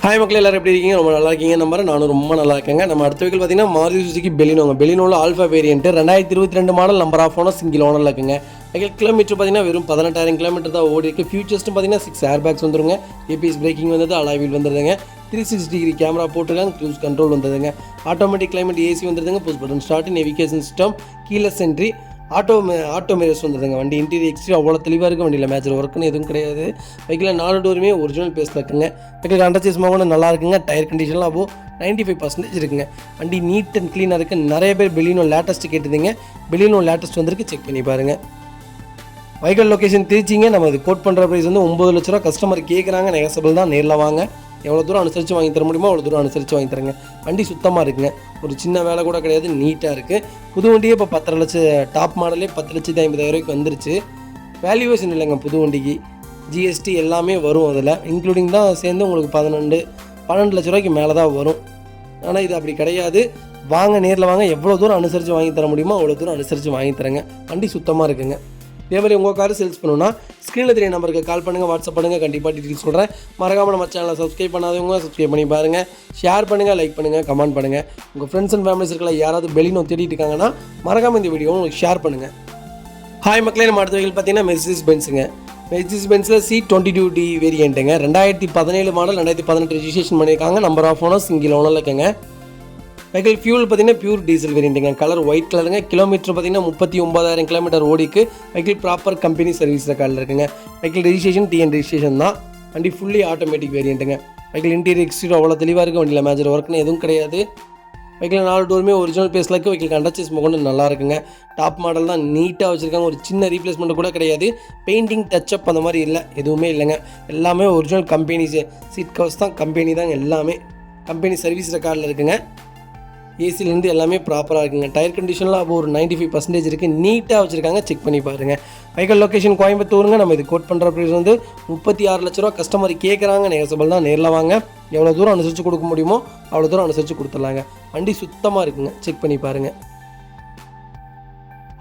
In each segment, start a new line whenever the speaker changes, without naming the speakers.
Hi மக்களே, எல்லாரும் எப்படி இருக்கீங்க? ரொம்ப நல்லா இருக்கீங்க நம்புறேன். நானும் ரொம்ப நல்லா இருக்கேங்க. நம்ம அடுத்த வீக்கில் பார்த்தீங்கன்னா மாருதி சுசுகி பெலினோங்க. பெலினோவில் alpha variant 2022 model number of owner single ஓனரில் இருக்குங்க. அதில் கிலோமீட்டர் பார்த்தீங்கன்னா வெறும் 18,000 கிலோமீட்டர் தான் ஓடி இருக்குது. ஃபியூச்சர்ஸ்ட்டு பார்த்தீங்கன்னா 6 ஏர் பேக்ஸ் வந்துருங்க. ஏபிஎஸ் பிரேக்கிங் வந்தது, அலாய் வீல் வந்துடுதுங்க. 360 டிகிரி கேமரா போட்டுருக்காங்க. க்ரூஸ் கண்ட்ரோல் வந்ததுங்க. ஆட்டோமேட்டிக் கிளைமேட் ஏசி வந்துடுதுங்க. Push button start, navigation system, keyless entry, auto mirrors வந்துடுதுங்க. வண்டி இன்டீரியர் எக்ஸ்டீரியர் அவ்வளோ தெளிவாக இருக்குது. வண்டியில் மேட்சர் ஒர்க்குன்னு எதுவும் கிடையாது. பைக்கில் 4 டோருமே ஒரிஜினல் பேஸில் இருக்குங்க. பைக்கில் அண்டர்சேஸ்மாக கூட நல்லா இருக்குங்க. டயர் கண்டிஷன்லாம் அப்போது 95% இருக்குங்க. வண்டி நீட் அண்ட் க்ளீனாக இருக்குது. நிறைய பேர் பெலினோ லேட்டஸ்ட்டு கேட்டுதுங்க. பெலினோ லேட்டஸ்ட் வந்திருக்கு, செக் பண்ணி பாருங்கள். வைக்கல் லொக்கேஷன் திருச்சிங்க. நம்ம இது கோட் பண்ணுற ப்ரைஸ் வந்து 9 லட்ச ரூபா. கஸ்டமர் கேட்குறாங்க, நெகசபிள் தான். நேரில் வாங்க, எவ்வளோ தூரம் அனுசரித்து வாங்கி தர முடியுமோ அவ்வளோ தூரம் அனுசரித்து வாங்கி தரேங்க. வண்டி சுத்தமாக இருக்குங்க, ஒரு சின்ன வேலை கூட கிடையாது, நீட்டாக இருக்குது. புது வண்டியே இப்போ 10 லட்சம், டாப் மாடலே 10,50,000 வந்துருச்சு. வேல்யூவேஷன் இல்லைங்க புது வண்டிக்கு. ஜிஎஸ்டி எல்லாமே வரும் அதில், இன்க்ளூடிங் தான் சேர்ந்து உங்களுக்கு 12 லட்ச ரூபாய்க்கு மேலே தான் வரும். ஆனால் இது அப்படி கிடையாது. வாங்க, நேரில் வாங்க, எவ்வளோ தூரம் அனுசரித்து வாங்கி தர முடியுமோ அவ்வளோ தூரம் அனுசரித்து வாங்கி தரேங்க. வண்டி சுத்தமாக இருக்குங்க. இதே மாதிரி உங்கள் கார் சேல்ஸ் பண்ணணும்னா ஸ்க்ரீனில் தெரிய நம்பருக்கு கால் பண்ணுங்கள், வாட்ஸ்அப் பண்ணுங்கள். கண்டிப்பாக டீட்டெயில்ஸ் சொல்கிறேன். மறக்காமல் நம்ம சேனலை சப்ஸ்கிரைப் பண்ணாதவங்க சப்ஸ்கிரைப் பண்ணி பாருங்கள். ஷேர் பண்ணுங்கள், லைக் பண்ணுங்கள், கமெண்ட் பண்ணுங்கள். உங்கள் ஃப்ரெண்ட்ஸ் அண்ட் ஃபேமிலிஸ் இருக்கல யாராவது பெலினோ தேடிட்டு இருக்காங்கன்னா மறக்காமல் இந்த வீடியோ உங்களுக்கு ஷேர் பண்ணுங்கள். ஹாய் மக்களே, நம்ம அடுத்த வீக்கில் பார்த்தீங்கன்னா மெர்சிடிஸ் பென்ஸுங்க. மெர்சிடிஸ் பென்ஸில் C22D வேரியண்ட்டுங்க. 2017 மாடல், 2018 ரெஜிஸ்ட்ரேஷன் பண்ணியிருக்காங்க. நம்பர் ஆஃப் ஓனர் சிங்கிள் ஓனரில் இருக்குங்க. வெஹிக்கிள் ஃபியூல் பார்த்தீங்கன்னா பியூர் டீசல் வேரியண்ட்டுங்க. கலர் ஒயிட் கலருங்க. கிலோமீட்டர் பார்த்தீங்கன்னா 39,000 கிலோமீட்டர் ஓடிக்கு. வெஹிக்கிள் ப்ராப்பர் கம்பெனி சர்வீஸ் ரெக்கார்டில் இருக்குங்க. வெஹிக்கிள் ரெஜிஸ்ட்ரேஷன் TN ரெஜிஸ்ட்ரேஷன் தான். வண்டி ஃபுல்லி ஆட்டோமேட்டிக் வேரியண்ட்டுங்க. வெஹிக்கிள் இன்டீரியர் எக்ஸ்டீரியர் அவ்வளோ தெளிவாக இருக்குது. வண்டியில் மேஜர் ஒர்க்னு எதுவும் கிடையாது. வெஹிக்கிள் 4 டோருமே ஒரிஜினல் பேஸில் இருக்குது. வெஹிக்கிள் கண்டச்சஸ் கொண்டு நல்லா இருக்குங்க. டாப் மாடல் தான், நீட்டாக வச்சுருக்காங்க. ஒரு சின்ன ரீப்ளேஸ்மெண்ட் கூட கிடையாது. பெயிண்டிங் டச்சப் அந்த மாதிரி இல்லை, எதுவுமே இல்லைங்க. எல்லாமே ஒரிஜினல் கம்பெனி சீட் கவர்ஸ் தான், கம்பெனி தாங்க. எல்லாமே கம்பெனி சர்வீஸ் ரெக்கார்டில் இருக்குங்க. ஏசிலேருந்து எல்லாமே ப்ராப்பராக இருக்குங்க. டயர் கண்டிஷன்லாம் அப்போ ஒரு 95% இருக்குது. நீட்டாக வச்சுருக்காங்க, செக் பண்ணி பாருங்கள். வெஹிக்கிள் லொக்கேஷன் கோயம்புத்தூருங்க. நம்ம இது கோட் பண்ணுற ப்ரைஸ் வந்து 36 லட்ச ரூபா. கஸ்டமர் கேட்குறாங்க, நெகசபிள் தான். நேரில் வாங்க, எவ்வளோ தூரம் அனுசரித்து கொடுக்க முடியுமோ அவ்வளோ தூரம் அனுசரித்து கொடுத்துடலாங்க. வண்டி சுத்தமாக இருக்குங்க, செக் பண்ணி பாருங்கள்.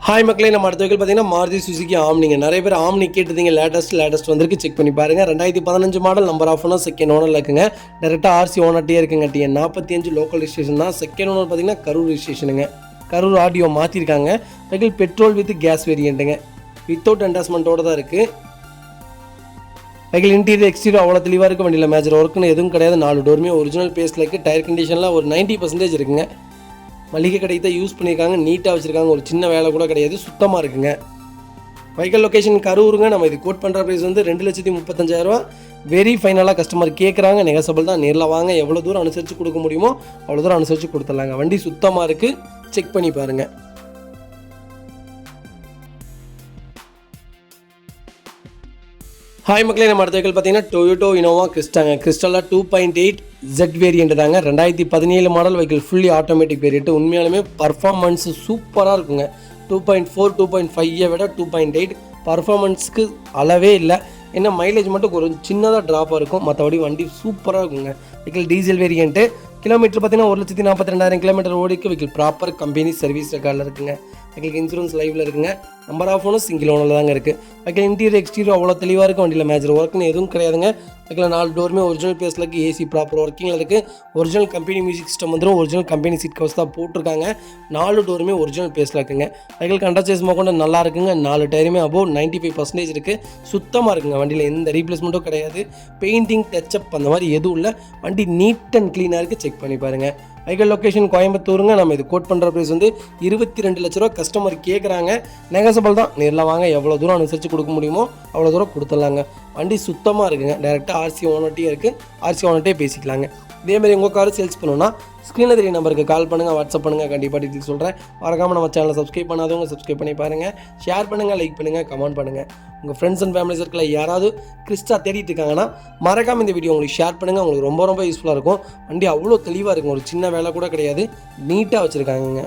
ஹாய் மக்களே, நம்ம அடுத்த வெஹிக்கிள் பார்த்தீங்கன்னா மாருதி சுசுகி ஆம்னிங்க. நிறைய பேர் ஆம்னி கேட்டுதீங்க. லேட்டஸ்ட் வந்திருக்கு, செக் பண்ணி பாருங்கள். 2015 model, number of owner second ஓனரில் இருக்குங்க. டேரெக்டாக RC ஓனர்ட்டே இருக்குங்க. TN 45 லோக்கல் ரிஜிஸ்ட்ரேஷன் தான். செகண்ட் ஓனர் பார்த்தீங்கன்னா கரூர் ரிஜிஸ்ட்ரேஷனுங்க. கரூர் ஆடியோ மாற்றிருக்காங்க. வெஹிக்கிள் பெட்ரோல் வித் கேஸ் வேரியண்ட்டுங்க. வித்தவுட் என்டாஸ்மெண்ட்டோடு தான் இருக்குது. வெஹிக்கிள் இன்டீரியர் எக்ஸ்டீரியர் அவ்வளோ தெளிவாக இருக்குது. வண்டியில் மேஜர் ஒர்க்குன்னு எதுவும் கிடையாது. 4 டோருமே ஒரிஜினல் பேஸில் இருக்குது. டயர் கண்டிஷன்லாம் ஒரு 90% இருக்குங்க. மளிகை கடைக்கு தான் யூஸ் பண்ணியிருக்காங்க. நீட்டாக வச்சுருக்காங்க, ஒரு சின்ன வேலை கூட கிடையாது. சுத்தமாக இருக்குங்க. வெஹிக்கிள் லொக்கேஷன் கரூருங்க. நம்ம இது கோட் பண்ணுற ப்ரைஸ் வந்து 2,35,000. வெரி ஃபைனலாக கஸ்டமர் கேட்குறாங்க, நெகசபிள் தான். நேரில் வாங்க, எவ்வளோ தூரம் அனுசரித்து கொடுக்க முடியுமோ அவ்வளோ தூரம் அனுசரித்து கொடுத்துடலாங்க. வண்டி சுத்தமாக இருக்குது, செக் பண்ணி பாருங்கள். ஹாய் மக்களே, நம்ம அடுத்த வெஹிக்கிள் பார்த்தீங்கன்னா டொயோட்டோ இனோவா கிறிஸ்டாங்க. கிறிஸ்டலா 2.8 Z வேரியண்ட் தாங்க. 2017 model vehicle, fully automatic variant. உண்மையாலுமே பர்ஃபார்மன்ஸ் சூப்பராக இருக்குங்க. 2.4 2.5 விட 2.8 பர்ஃபார்மன்ஸ்க்கு அளவே இல்லை. என்ன மைலேஜ் மட்டும் ஒரு சின்னதாக ட்ராப்பாக இருக்கும், மற்றபடி வண்டி சூப்பராக இருக்குங்க. Vehicle diesel variant. கிலோமீட்டர் பார்த்தீங்கன்னா 1,42,000 கிலோமீட்டர் ஓடிக்கு. வெஹிக்கிள் ப்ராப்பர் கம்பெனி சர்வீஸ் ரெக்கார்டில் இருக்குங்க. வெஹிக்கிள் இன்சூரன்ஸ் லைவில் இருக்குங்க. நம்பர் ஆஃப் ஓனர் சிங்கிள் ஓனரில் தாங்க இருக்குது. வெஹிக்கிள் இன்டீரியர் எக்ஸ்டீரியர் அவ்வளோ தெளிவாக இருக்குது. வண்டியில் மேஜர் ஒர்க்குன்னு எதுவும் கிடையாதுங்க. வெஹிக்கிள் 4 டோருமே ஒரிஜினல் பேஸில் இருக்குது. ஏசி ப்ராப்பர் ஒர்க்கிங்கில் இருக்குது. ஒரிஜினல் கம்பெனி மியூசிக் சிஸ்டம் வந்துடும். ஒரிஜினல் கம்பெனி சீட் கவர்ஸ் தான் போட்டிருக்காங்க. 4 டோருமே ஒரிஜினல் பேஸில் இருக்குங்க. வெஹிக்கிள் கண்டச்சேஸ்மாக கொண்டு நல்லா இருக்குங்க. 4 டயருமே அபோவ் 95% இருக்குது. சுத்தமாக இருக்குங்க. வண்டியில் எந்த ரீப்ளேஸ்மெண்ட்டும் கிடையாது. பெயிண்டிங் டச்சப் அந்த மாதிரி எதுவும் இல்லை. வண்டி நீட் அண்ட் க்ளீனாக இருக்குது, செக் பண்ணி பாருங்கள். வெஹிக்கிள் லொக்கேஷன் கோயம்புத்தூருங்க. நம்ம இது கோட் பண்ணுற ப்ரைஸ் வந்து 22 லட்ச ரூபா. கஸ்டமர் கேட்குறாங்க, நெகசபிள் தான். நேரில் வாங்க, எவ்வளோ தூரம் அனுசரித்து கொடுக்க முடியுமோ அவ்வளோ தூரம் கொடுத்துடலாங்க. வண்டி சுத்தமாக இருக்குங்க. டேரெக்டாக RC ஓனர்ட்டே இருக்குது. RC ஓனர்ட்டே பேசிக்கலாங்க. இதேமாதிரி உங்கள் கார் சேல்ஸ் பண்ணணும்னா ஸ்க்ரீனில் தெரிய நம்பருக்கு கால் பண்ணுங்கள், வாட்ஸ்அப் பண்ணுங்கள். கண்டிப்பாக டீட்டெயில் சொல்கிறேன். மறக்காமல் நம்ம சேனலை சப்ஸ்கிரைப் பண்ணாதவங்க சப்ஸ்கிரைப் பண்ணி பாருங்கள். ஷேர் பண்ணுங்கள், லைக் பண்ணுங்கள், கமெண்ட் பண்ணுங்கள். உங்கள் ஃப்ரெண்ட்ஸ் அண்ட் ஃபேமிலி சர்க்கிளில் யாராவது கிறிஸ்டா தேடிட்டு இருக்காங்கன்னா மறக்காமல் இந்த வீடியோ உங்களுக்கு ஷேர் பண்ணுங்கள். உங்களுக்கு ரொம்ப யூஸ்ஃபுல்லாக இருக்கும். வண்டி அவ்வளோ தெளிவாக இருக்கும், ஒரு சின்ன வேலை கூட கிடையாது. நீட்டாக வச்சுருக்காங்க.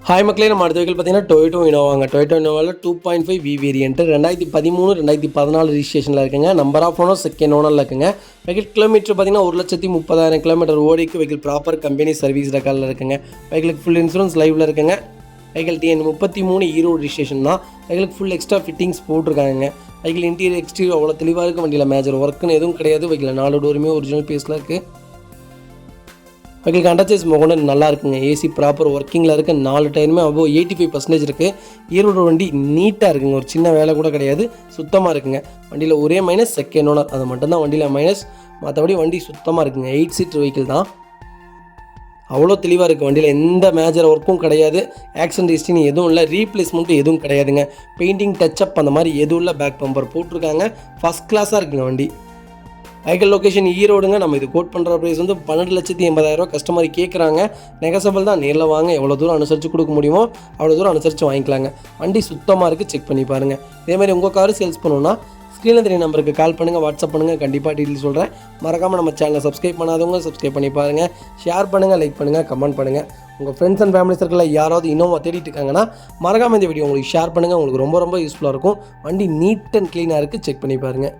ஹாய் மக்களே, நம்ம அடுத்த வெஹிக்கிள் பார்த்தீங்கன்னா டொயோட்டோ இனோவாங்க. டொயோட்டோ இனோவாவில் 2.5 வி வேரியன்ட் 2013 2014 ரிஜிஸ்ட்ரேஷனில் இருக்குங்க. நம்பர் ஆஃப் ஓனர் செகண்ட் ஓனரில் இருக்குங்க. வெஹிக்கிள் கிலோமீட்டர் பார்த்தீங்கன்னா 1,30,30,000 கிலோமீட்டர் ஓடிக்கு வெஹிக்கிள் ப்ராப்பர் கம்பெனி சர்வீஸ் ரெக்கார்டில் இருக்குங்க. வெஹிக்கிளுக்கு ஃபுல் இன்சூரன்ஸ் லைவில் இருக்குங்க. வெஹிக்கிள் TN 33 ஈரோடு ரிஜிஸ்ட்ரேஷன் தான். வெஹிக்கிளுக்கு ஃபுல் எக்ஸ்ட்ரா ஃபிட்டிங்ஸ் போட்டிருக்காங்க. வெஹிக்கிள் இன்டீரியர் எக்ஸ்டீரியர் அவ்வளோ தெளிவாக இருக்குது. வண்டியில் மேஜர் ஒர்க்குன்னு எதுவும் கிடையாது. வெஹிக்கிள் 4 டோருமே ஒரிஜினல் பேஸில் இருக்குது. வெஹிக்கிள் அண்டர்சேஸ் மொகோட நல்லா இருக்குங்க. ஏசி ப்ராப்பர் ஒர்க்கிங்கில் இருக்குது. 4 டயருமே அபோவ் 85% இருக்குது. ஈரோடு வண்டி நீட்டாக இருக்குங்க. ஒரு சின்ன வேலை கூட கிடையாது. சுத்தமாக இருக்குங்க. வண்டியில் ஒரே மைனஸ் செகண்ட் ஓனர், அது மட்டும்தான் வண்டியில் மைனஸ். மற்றபடி வண்டி சுத்தமாக இருக்குங்க. 8 சீட் வெஹிக்கிள் தான். அவ்வளோ தெளிவாக இருக்குது. வண்டியில் எந்த மேஜர் ஒர்க்கும் கிடையாது. ஆக்சிடென்ட் ஹிஸ்ட்ரி எதுவும் இல்லை. ரீப்ளேஸ்மெண்ட்டும் எதுவும் கிடையாதுங்க. பெயிண்டிங் டச்சப் அந்த மாதிரி எதுவும் இல்லை. பேக் பம்பர் போட்டிருக்காங்க. ஃபஸ்ட் கிளாஸாக இருக்குங்க வண்டி. வெஹிக்கிள் லொக்கேஷன் ஈரோடுங்க. நம்ம இது கோட் பண்ணுற ப்ரைஸ் வந்து 12,80,000 கஸ்டமர் கேட்குறாங்க. நெகசபிள் தான். நேரில் வாங்க, எவ்வளோ தூரம் அனுசரித்து கொடுக்க முடியுமோ அவ்வளோ தூரம் அனுசரித்து வாங்கிக்கலாங்க. வண்டி சுத்தமாக இருக்குது. செக் பண்ணி பாருங்கள். இதேமாதிரி உங்கள் காரு சேல்ஸ் பண்ணணுன்னா ஸ்க்ரீனில் தெரிய நம்பருக்கு கால் பண்ணுங்கள், வாட்ஸ்அப் பண்ணுங்கள். கண்டிப்பாக டீட்டெயில் சொல்கிறேன். மறக்காமல் நம்ம சேனலை சப்ஸ்கிரைப் பண்ணாதவங்க சப்ஸ்கிரைப் பண்ணி பாருங்கள். ஷேர் பண்ணுங்கள், லைக் பண்ணுங்கள், கமெண்ட் பண்ணுங்கள். உங்கள் ஃப்ரெண்ட்ஸ் அண்ட் ஃபேமிலி சர்க்கிளில் யாராவது இன்னும் தேடிட்டு இருக்காங்கன்னா மறக்காமல் இந்த வீடியோ உங்களுக்கு ஷேர் பண்ணுங்கள். உங்களுக்கு ரொம்ப ரொம்ப யூஸ்ஃபுல்லாக இருக்கும். வண்டி நீட் அண்ட் க்ளீனாக இருக்குது. செக் பண்ணி பாருங்கள்.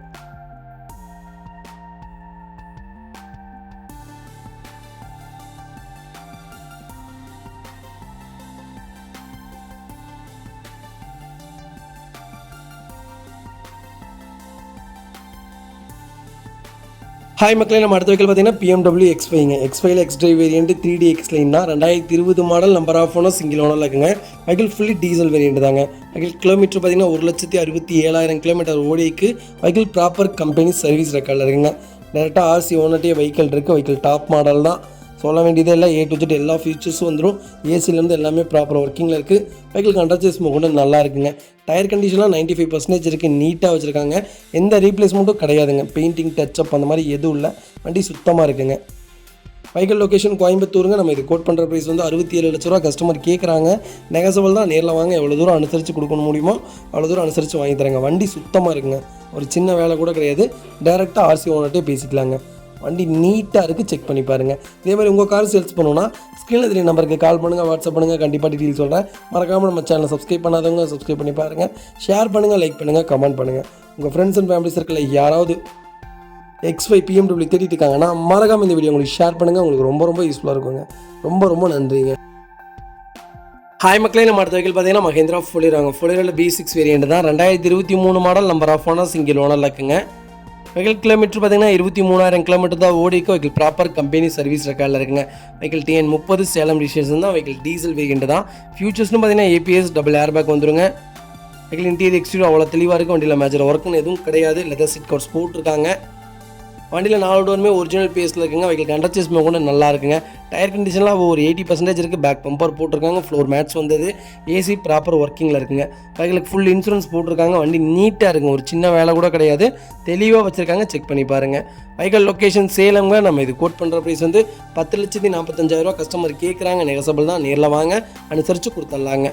ஹாய் மக்களே, நம்ம அடுத்த வெஹிக்கிள் பார்த்தீங்கன்னா BMW X5ங்க. X5ல X drive variant 3D X line தான். 2020 model. Number of owner single ஓனரில் இருக்குங்க. வெஹிக்கிள் ஃபுல்லி டீசல் வேரியன்ட் தாங்க. வெஹிக்கிள் கிலோமீட்டர் பார்த்தீங்கன்னா 1,67,000 கிலோமீட்டர் ஓடிக்கு வெஹிக்கிள் ப்ராப்பர் கம்பெனி சர்வீஸ் ரெக்கார்டில் இருக்குங்க. டேரெக்டாக RC ஓனர்ட்டே வெஹிக்கிள் இருக்குது. வெஹிக்கிள் டாப் மாடல் தான். சொல்ல வேண்டியதே இல்லை. A to Z எல்லா ஃபீச்சர்ஸும் வந்துடும். ஏசிலேருந்து எல்லாமே ப்ராப்பர் ஒர்க்கிங்கில் இருக்குது. வெஹிக்கிள் அண்டர்சேஸ் கூட நல்லா இருக்குங்க. டயர் கண்டிஷன்லாம் 95% இருக்குது. நீட்டாக வச்சுருக்காங்க. எந்த ரீப்ளேஸ்மெண்ட்டும் கிடையாதுங்க. பெயிண்டிங் டச்சப் அந்த மாதிரி எதுவும் இல்லை. வண்டி சுத்தமாக இருக்குங்க. வெஹிக்கிள் லொக்கேஷன் கோயம்புத்தூருங்க. நம்ம இது கோட் பண்ணுற ப்ரைஸ் வந்து 67 லட்ச ரூபா கஸ்டமர் கேட்குறாங்க. நெகசபிள் தான். நேரில் வாங்க, எவ்வளோ தூரம் அனுசரித்து கொடுக்க முடியுமோ அவ்வளோ தூரம் அனுசரித்து வாங்கி தராங்க. வண்டி சுத்தமாக இருக்குங்க. ஒரு சின்ன வேலை கூட கிடையாது. டேரெக்டாக RC ஓனர்ட்டே பேசிக்கலாங்க. வண்டி நீட்டாக இருக்குது. செக் பண்ணி பாருங்கள். இதே மாதிரி உங்கள் கார் சேல்ஸ் பண்ணணுன்னா ஸ்க்ரீனில் தெரிய நம்பருக்கு கால் பண்ணுங்கள், வாட்ஸ்அப் பண்ணுங்கள். கண்டிப்பாக டீட்டெயில் சொல்கிறேன். மறக்காமல் நம்ம சேனலை சப்ஸ்கிரைப் பண்ணாதவங்க சப்ஸ்கிரைப் பண்ணி பாருங்கள். ஷேர் பண்ணுங்கள், லைக் பண்ணுங்கள், கமெண்ட் பண்ணுங்கள். உங்கள் ஃப்ரெண்ட்ஸ் அண்ட் ஃபேமிலி சர்க்கிளில் யாராவது X5 BMW தேடிட்டு இருக்காங்கன்னா மறக்காமல் இந்த வீடியோ உங்களுக்கு ஷேர் பண்ணுங்கள். உங்களுக்கு ரொம்ப ரொம்ப யூஸ்ஃபுல்லாக இருக்குங்க. ரொம்ப ரொம்ப நன்றிங்க. ஹாய் மக்களே, நம்ம அடுத்த வெஹிக்கிள் பார்த்தீங்கன்னா மஹேந்திரா ஃபுலிராங்க. ஃபுலிராவில் B6 வேரியன்ட் தான். 2023 model. Number of owner single ஓனரில் இருக்குங்க. வெஹிக்கிள் கிலோமீட்டர் பார்த்தீங்கன்னா 23,000 கிலோமீட்டர் தான் ஓடிக்கு. வெஹிக்கிள் ப்ராப்பர் கம்பெனி சர்வீஸ் ரெக்கார்டில் இருக்குங்க. வெஹிக்கிள் TN 30 சேலம் ரிஜிஸ்ட்ரேஷன் தான். வெஹிக்கிள் டீசல் வேரியன்ட் தான். ஃபியூச்சர்ஸ்னு பார்த்தீங்கன்னா APS டபுள் ஏர் பேக் வந்துருங்க. வெஹிக்கிள் இன்டீரியர் எக்ஸ்டீரியர் அவ்வளோ தெளிவாக இருக்குது. வண்டியில் மேஜர் ஒர்க்குன்னு எதுவும் கிடையாது. லெதர் சீட் கவர்ஸ் போட்டிருக்காங்க. வண்டியில் 4 டோருமே ஒரிஜினல் பேஸில் இருக்குங்க. வெஹிக்கிள் அண்டர்சேஸ் கூட நல்லா இருக்குங்க. டயர் கண்டிஷன்லாம் ஒரு 80% இருக்குது. பேக் பம்பர் போட்டிருக்காங்க. ஃப்ளோர் மேட்ஸ் வந்தது. ஏசி ப்ராப்பர் ஒர்க்கிங்கில் இருக்குங்க. வெஹிக்கிளுக்கு ஃபுல் இன்சூரன்ஸ் போட்டிருக்காங்க. வண்டி நீட்டாக இருக்குங்க. ஒரு சின்ன வேலை கூட கிடையாது. தெளிவாக வச்சுருக்காங்க. செக் பண்ணி பாருங்கள். வெஹிக்கிள் லொக்கேஷன் சேலம்ங்க. நம்ம இது கோட் பண்ணுற ப்ரைஸ் வந்து 10,45,000 கஸ்டமர் கேட்குறாங்க. நெகசபிள் தான். நேரில் வாங்க, அனுசரித்து கொடுத்துட்லாங்க.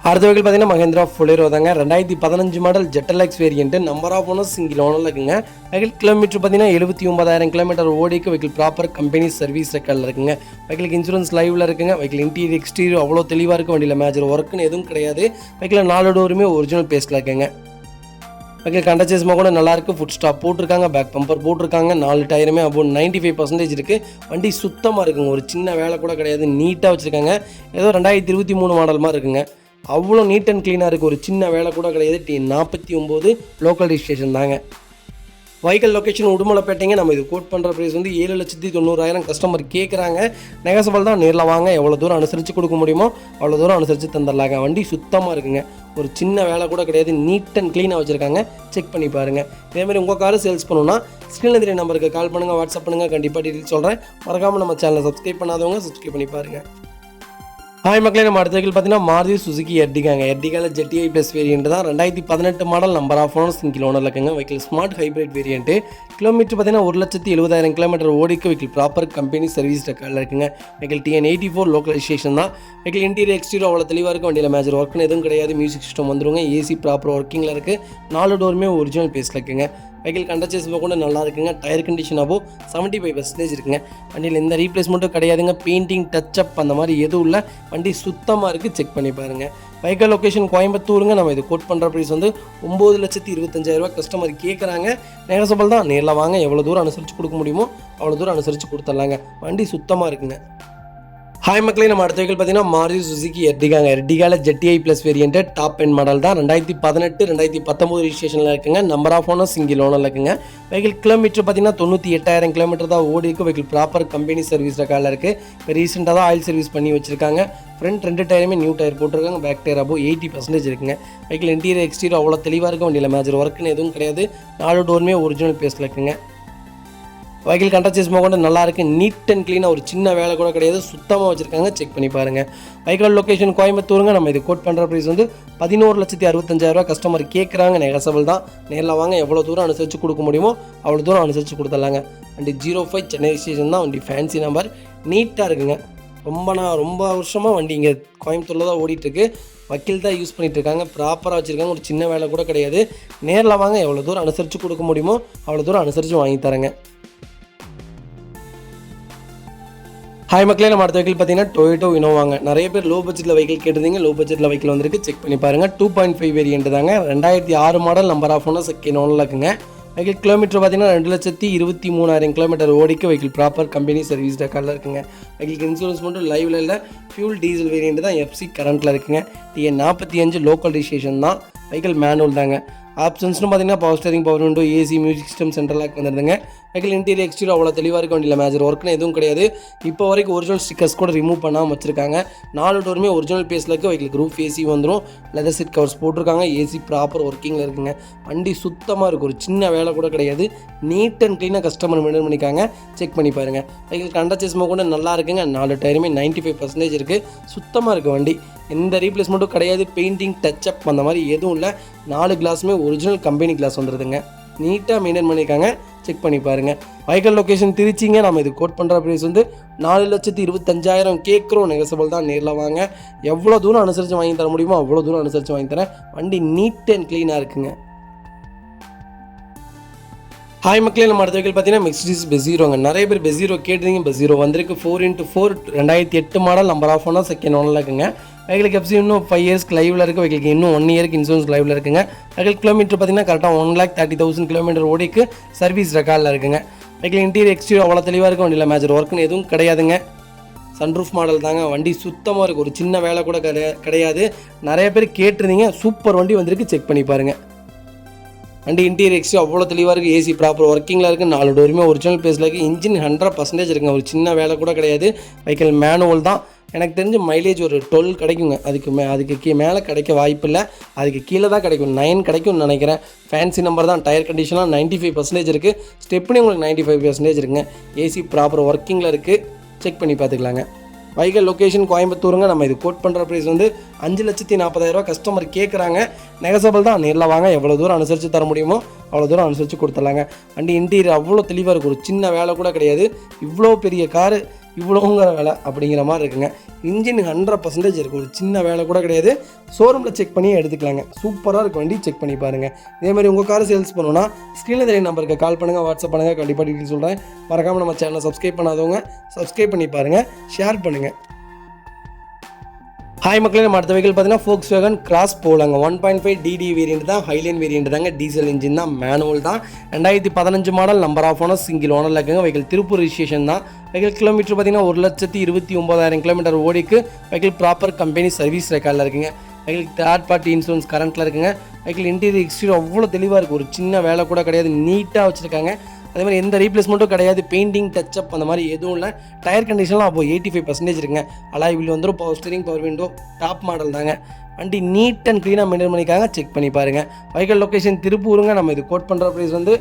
அடுத்த வெஹிக்கிள் பார்த்தீங்கன்னா மஹேந்திரா ஃபுலேரோ தாங்க. 2015 model ZLX variant. Number of owner single ஓனரில் இருக்குங்க. வெஹிக்கிள் கிலோமீட்டர் பார்த்தீங்கன்னா 79,000 கிலோமீட்டர் ஓடிக்கு. வெஹிக்கிள் ப்ராப்பர் கம்பெனி சர்வீஸ் ரெக்கார்டில் இருக்குங்க. வெஹிக்கிளுக்கு இன்சூரன்ஸ் லைவில் இருக்குங்க. வெஹிக்கிள் இன்டீரியர் எக்ஸ்டீரியர் அவ்வளோ தெளிவாக இருக்குது. வண்டியில் மேஜர் ஒர்க்குன்னு எதுவும் கிடையாது. வெஹிக்கிள் 4 டோருமே ஒரிஜினல் பேஸில் இருக்குங்க. வெஹிக்கிள் அண்டர்சேஸ் கூட நல்லாயிருக்கு. ஃபுட் ஸ்டாப் போட்டிருக்காங்க. பேக் பம்பர் போட்டிருக்காங்க. 4 டயருமே அபோவ் 95% இருக்குது. வண்டி சுத்தமாக இருக்குங்க. ஒரு சின்ன வேலை கூட கிடையாது. நீட்டாக வச்சுருக்காங்க. ஏதோ 2023 மாடல் மாதிரி இருக்குங்க. அவ்வளோ நீட் அண்ட் க்ளீனாக இருக்குது. ஒரு சின்ன வேலை கூட கிடையாது. TN 49 லோக்கல் ரிஜிஸ்ட்ரேஷன் தாங்க. வெஹிக்கிள் லொக்கேஷன் உடுமலைப்பேட்டைங்க. நம்ம இது கோட் பண்ணுற ப்ரைஸ் வந்து 7,90,000 கஸ்டமர் கேட்குறாங்க. நெகசபிள் தான். நேரில் வாங்க, எவ்வளோ தூரம் அனுசரித்து கொடுக்க முடியுமோ அவ்வளோ தூரம் அனுசரித்து தந்துடலாங்க. வண்டி சுத்தமாக இருக்குங்க. ஒரு சின்ன வேலை கூட கிடையாது. நீட் அண்ட் க்ளீனாக வச்சுருக்காங்க. செக் பண்ணி பாருங்கள். இதேமாதிரி உங்கள் காரு சேல்ஸ் பண்ணணுன்னா ஸ்க்ரீனில் தெரிய நம்பருக்கு கால் பண்ணுங்கள், வாட்ஸ்அப் பண்ணுங்கள். கண்டிப்பாக டீட்டெயில் சொல்கிறேன். மறக்காமல் நம்ம சேனலை சப்ஸ்கிரைப் பண்ணாதவங்க சப்ஸ்கிரைப் பண்ணி பாருங்கள். ஹாய் மக்களே, நம்ம அடுத்த வெஹிக்கிள் பார்த்தீங்கன்னா மாருதி சுசுகி எர்டிகாங்க. எர்டிகாவில் ZTI ப்ளஸ் வேரியன்ட் தான். 2018 model. Number of owner single ஓனரில் இருக்குங்க. Vehicle smart hybrid variant. Kilometre பார்த்தீங்கன்னா 1,70,000 கிலோமீட்டர் ஓடிக்கு. வெஹிக்கிள் ப்ராப்பர் கம்பெனி சர்வீஸ் ரெக்கார்டில் இருக்குங்க. வெஹிக்கிள் TN 84 லோக்கல் ரிஜிஸ்ட்ரேஷன் தான். வெஹிக்கிள் இன்டீரியர் எக்ஸ்டீரியர் அவ்வளோ தெளிவாக இருக்கும். வண்டியில் மேஜர் ஒர்க்குன்னு எதுவும் கிடையாது. மியூசிக் சிஸ்டம் வந்துருங்க. ஏசி ப்ராப்பர் ஒர்க்கிங்கில் இருக்குது. 4 டோருமே ஒரிஜினல் பேஸில் இருக்குங்க. வெஹிக்கிள் கண்டச்சேஸ் கூட நல்லா இருக்குங்க. டயர் கண்டிஷன் அபோவ் 75% இருக்குங்க. வண்டியில் எந்த ரீப்ளேஸ்மெண்ட்டும் கிடையாதுங்க. பெயிண்டிங் டச்சப் அந்த மாதிரி எதுவும் இல்லை. வண்டி சுத்தமாக இருக்குது, செக் பண்ணி பாருங்கள். வெஹிக்கிள் லொக்கேஷன் கோயம்புத்தூருங்க. நம்ம இது கோட் பண்ணுற ப்ரைஸ் வந்து 9,25,000 கஸ்டமர் கேட்குறாங்க. நெகசபிள் தான், நேரில் வாங்க, எவ்வளோ தூரம் அனுசரித்து கொடுக்க முடியுமோ அவ்வளோ தூரம் அனுசரித்து கொடுத்துட்லாங்க. வண்டி சுத்தமாக இருக்குங்க. ஹாய் மக்களே, நம்ம அடுத்த வெஹிக்கிள் பார்த்தீங்கன்னா மாருதி சுசுகி எர்டிகாங்க. எர்டிகாவில் ZDI plus variant top end model தான். 2018 2019 ரிஜிஸ்ட்ரேஷனில் இருக்குங்க. நம்பர் ஆஃப் ஓனர் சிங்கிள் ஓனரில் இருக்குங்க. வெஹிக்கிள் கிலோமீட்டர் பார்த்தீங்கன்னா 98,000 கிலோமீட்டர் தான் ஓடி இருக்குது. வெஹிக்கிள் ப்ராப்பர் கம்பெனி சர்வீஸ் ரெக்கார்டில் இருக்குது. இப்போ ரீசெண்டாக தான் ஆயில் சர்வீஸ் பண்ணி வச்சிருக்காங்க. ஃப்ரண்ட் 2 டயருமே நியூ டயர் போட்டிருக்காங்க. பேக் டயர் அபோவ் 80% இருக்குங்க. வெஹிக்கிள் இன்டீரியர் எக்ஸ்டீரியர் அவ்வளோ தெளிவாக இருக்கும். வண்டியில் மேஜர் ஒர்க்குன்னு எதுவும் கிடையாது. 4 டோருமே ஒரிஜினல் பேஸில் இருக்குங்க. வெஹிக்கிள் கண்டச்சேஸ் கூட நல்லா இருக்குது. நீட் அண்ட் க்ளீனாக, ஒரு சின்ன வேலை கூட கிடையாது. சுத்தமாக வச்சுருக்காங்க, செக் பண்ணி பாருங்கள். வெஹிக்கிள் லொக்கேஷன் கோயம்புத்தூருங்க. நம்ம இது கோட் பண்ணுற ப்ரைஸ் வந்து 11,65,000 கஸ்டமர் கேட்குறாங்க. நெகசபிள் தான், நேரில் வாங்க, எவ்வளோ தூரம் அனுசரித்து கொடுக்க முடியுமோ அவ்வளோ தூரம் அனுசரித்து கொடுத்துடலாங்க. வண்டி 05 சென்னை ஸ்டேஷன் தான். வண்டி ஃபேன்சி நம்பர், நீட்டாக இருக்குங்க. ரொம்ப வருஷமாக வண்டி இங்கே கோயம்புத்தூரில் தான் ஓடிட்டுருக்கு. வக்கீல் தான் யூஸ் பண்ணிகிட்டு இருக்காங்க. ப்ராப்பராக வச்சுருக்காங்க, ஒரு சின்ன வேலை கூட கிடையாது. நேரில் வாங்க, எவ்வளோ தூரம் அனுசரித்து கொடுக்க முடியுமோ அவ்வளோ தூரம் அனுசரித்து வாங்கி தரேங்க. ஹாய் மக்களே, நம்ம அடுத்த வெஹிக்கிள் பார்த்தீங்கன்னா டொயோட்டோ இனோவாங்க. நிறைய பேர் லோ பட்ஜெட்டில் வெஹிக்கிள் கேட்டிருந்தீங்க. லோ பட்ஜெட்டில் வெஹிக்கிள் வந்திருக்கு, செக் பண்ணி பாருங்கள். 2.5 வேரியன்ட் தாங்க. 2006 model, number of owner second ஓனரில் இருக்குங்க. வெஹிக்கிள் கிலோமீட்டர் பார்த்தீங்கன்னா 2,23,000 கிலோமீட்டர் ஓடிக்கு. வெஹிக்கிள் ப்ராப்பர் கம்பெனி சர்வீஸ் ரெக்கார்டில் இருக்குங்க. வெஹிக்கிள் இன்சூரன்ஸ் மட்டும் லைவில் இல்லை. ஃபியூல் டீசல் வேரியன்ட் தான். FC கரண்ட்டில் இருக்குங்க. TN 45 லோக்கல் ரிஜிஸ்ட்ரேஷன் தான். வெஹிக்கிள் மேனுவல் தாங்க. ஆப்ஷன்ஸ்னு பார்த்தீங்கன்னா power steering, power window, AC, music system, central lock வந்துடுதுங்க. வெஹிக்கிள் இன்டீரியர் எக்ஸ்டீரியர் அவ்வளோ தெளிவாக இருக்க வண்டியில் மேஜர் ஒர்க்குன்னு எதுவும் கிடையாது. இப்போ வரைக்கும் ஒரிஜினல் ஸ்டிக்கர்ஸ் கூட ரிமூவ் பண்ணாமல் வச்சிருக்காங்க. 4 டோருமே ஒரிஜினல் பேஸில் இருக்குது. வெஹிக்கிள் ரூஃப் AC வந்துடும். லெதர் சீட் கவர்ஸ் போட்டிருக்காங்க. AC ப்ராப்பர் ஒர்க்கிங்கில் இருக்குங்க. வண்டி சுத்தமாக இருக்குது, ஒரு சின்ன வேலை கூட கிடையாது. நீட் அண்ட் க்ளீனாக கஸ்டமர் மெயின்டைன் பண்ணிக்காங்க, செக் பண்ணி பாருங்கள். வெஹிக்கிள் கண்டச்சேஸ்மா கூட நல்லா இருக்குங்க. 4 டயருமே 95% இருக்குது. சுத்தமாக இருக்குது வண்டி. எந்த ரீப்ளேஸ்மெண்ட்டும் கிடையாது. பெயிண்டிங் டச்சப் அந்த மாதிரி எதுவும் இல்லை. 4 கிளாஸுமே ஒரிஜினல் கம்பெனி கிளாஸ் வந்துடுதுங்க. நீட்டாக மெயின்டைன் பண்ணியிருக்காங்க, செக் பண்ணி பாருங்கள். வெஹிக்கிள் லொக்கேஷன் திருச்சிங்க. நம்ம இது கோட் பண்ணுற ப்ரைஸ் வந்து 4,25,000 கேட்குறோம். நெகசபிள் தான், நேரில் வாங்க, எவ்வளோ தூரம் அனுசரித்து வாங்கி தர முடியுமோ அவ்வளோ தூரம் அனுசரித்து வாங்கி தரேன். வண்டி நீட் அண்ட் க்ளீனாக இருக்குங்க. ஹாய் மக்களே, நம்ம அடுத்த வெஹிக்கிள் பார்த்தீங்கன்னா மெர்சிடிஸ் பெஸீரோங்க. நிறைய பேர் பெஸீரோ கேட்டுறீங்க. பெஸீரோ வந்திருக்கு. 4x4 2008 model, number of owner second ஓனரில் இருக்குங்க. வெஹிக்கிளுக்கு FC இன்னும் 5 இயர்ஸ்க்கு லைவில் இருக்குது. வெஹிக்கிளுக்கு இன்னும் 1 இயருக்கு இன்சூரன்ஸ் லைவில் இருக்குங்க. வெஹிக்கிள் கிலோமீட்டர் பார்த்தீங்கன்னா கரெக்டாக 1,30,000 கிலோமீட்டர் ஓடிக்கு சர்வீஸ் ரெக்கார்டில் இருக்குங்க. வெஹிக்கிள் இன்டீரியர் எக்ஸ்டீரியர் அவ்வளோ தெளிவாக இருக்கும். வண்டியில் மேஜர் ஒர்க்குன்னு எதுவும் கிடையாதுங்க. சன்ரூஃப் மாடல் தாங்க. வண்டி சுத்தமாக இருக்குது, ஒரு சின்ன வேலை கூட கிடையாது. நிறைய பேர் கேட்டிருந்தீங்க. சூப்பர் வண்டி வந்திருக்கு, செக் பண்ணி பாருங்கள். வண்டி இன்டீரியர் எக்ஸ்டீரியர் அவ்வளோ தெளிவாக இருக்குது. AC ப்ராப்பர் ஒர்க்கிங்கில் இருக்குது. 4 டோருமே ஒரிஜினல் பேஸில் இருக்குது. இன்ஜின் 100% இருக்குங்க, ஒரு சின்ன வேலை கூட கிடையாது. வெஹிக்கிள் மேனுவல் தான். எனக்கு தெரிஞ்ச மைலேஜ் ஒரு 12 கிடைக்குங்க. அதுக்கு மேலே கிடைக்க வாய்ப்பு இல்லை. அதுக்கு கீழே தான் கிடைக்கும். 9 கிடைக்கும்னு நினைக்கிறேன். ஃபேன்சி நம்பர் தான். டயர் கண்டிஷன்லாம் 95% இருக்குது. ஸ்டெப்னி உங்களுக்கு 95% இருக்குங்க. AC ப்ராப்பர் ஒர்க்கிங்கில் இருக்குது, செக் பண்ணி பார்த்துக்கலாங்க. வெஹிக்கிள் லொக்கேஷன் கோயம்புத்தூருங்க. நம்ம இது கோட் பண்ணுற ப்ரைஸ் வந்து 5,40,000 கஸ்டமர் கேட்குறாங்க. நெகசபிள் தான், நேரில் வாங்க, எவ்வளோ தூரம் அனுசரித்து தர முடியுமோ அவ்வளோ தூரம் அனுசரித்து கொடுத்துடலாங்க. வண்டி இன்டீரியர் அவ்வளோ தெளிவாக இருக்குது, ஒரு சின்ன வேலை கூட கிடையாது. இவ்வளோ பெரிய காரு இவ்வளோங்கிற வேலை அப்படிங்கிற மாதிரி இருக்குங்க. இன்ஜின் 100% இருக்குது, ஒரு சின்ன வேலை கூட கிடையாது. ஷோரூமில் செக் பண்ணி எடுத்துக்கலாங்க. சூப்பராக இருக்குது வண்டி, செக் பண்ணி பாருங்கள். இதேமாதிரி உங்கள் காரை சேல்ஸ் பண்ணணுன்னா ஸ்க்ரீனில் தெரிய நம்பருக்கு கால் பண்ணுங்கள், வாட்ஸ்அப் பண்ணுங்கள். கண்டிப்பாக டீட்டெயில் சொல்கிறேன். மறக்காமல் நம்ம சேனலை சப்ஸ்கிரைப் பண்ணாதவங்க சப்ஸ்கிரைப் பண்ணி பாருங்கள், ஷேர் பண்ணுங்கள். ஹாய் மக்களே, நம்ம அடுத்த வெஹிக்கிள் பார்த்தீங்கன்னா Volkswagen கிராஸ் போலாங்க. 1.5 DD வேரியன்ட் தான். ஹைலைன் வேரியன்ட் தாங்க. டீசல் இன்ஜின் தான், மேனுவல் தான். 2015 model, number of owner single ஓனரில் இருக்குங்க. வெஹிக்கிள் திருப்பூர் ரிஜிஸ்ட்ரேஷன் தான். வெஹிக்கிள் கிலோமீட்டர் பார்த்தீங்கன்னா 1,29,000 கிலோமீட்டர் ஓடிக்கு. வெஹிக்கிள் ப்ராப்பர் கம்பெனி சர்வீஸ் ரெக்கார்டில் இருக்குங்க. வெஹிக்கிள் தேர்ட் பார்ட்டி இன்சூரன்ஸ் கரண்ட்டில் இருக்குங்க. வெஹிக்கிள் இன்டீரியர் எக்ஸ்டீரியர் அவ்வளோ தெளிவாக இருக்குது, ஒரு சின்ன வேலை கூட கிடையாது. நீட்டாக வச்சுருக்காங்க. அதே மாதிரி எந்த ரீப்ளேஸ்மெண்ட்டும் கிடையாது. பெயிண்டிங் டச்சப் அந்த மாதிரி எதுவும் இல்லை. டயர் கண்டிஷன்லாம் அப்போ 85% இருக்குங்க. அலாய் வீல் வந்துடும். Power steering, power window, top model தாங்க. வண்டி நீட் அண்ட் க்ளீனாக மெயின்டைன் பண்ணிக்காங்க, செக் பண்ணி பாருங்கள். வெஹிக்கிள் லொக்கேஷன் திருப்பூருங்க. நம்ம இது கோட் பண்ணுற ப்ரைஸ் வந்து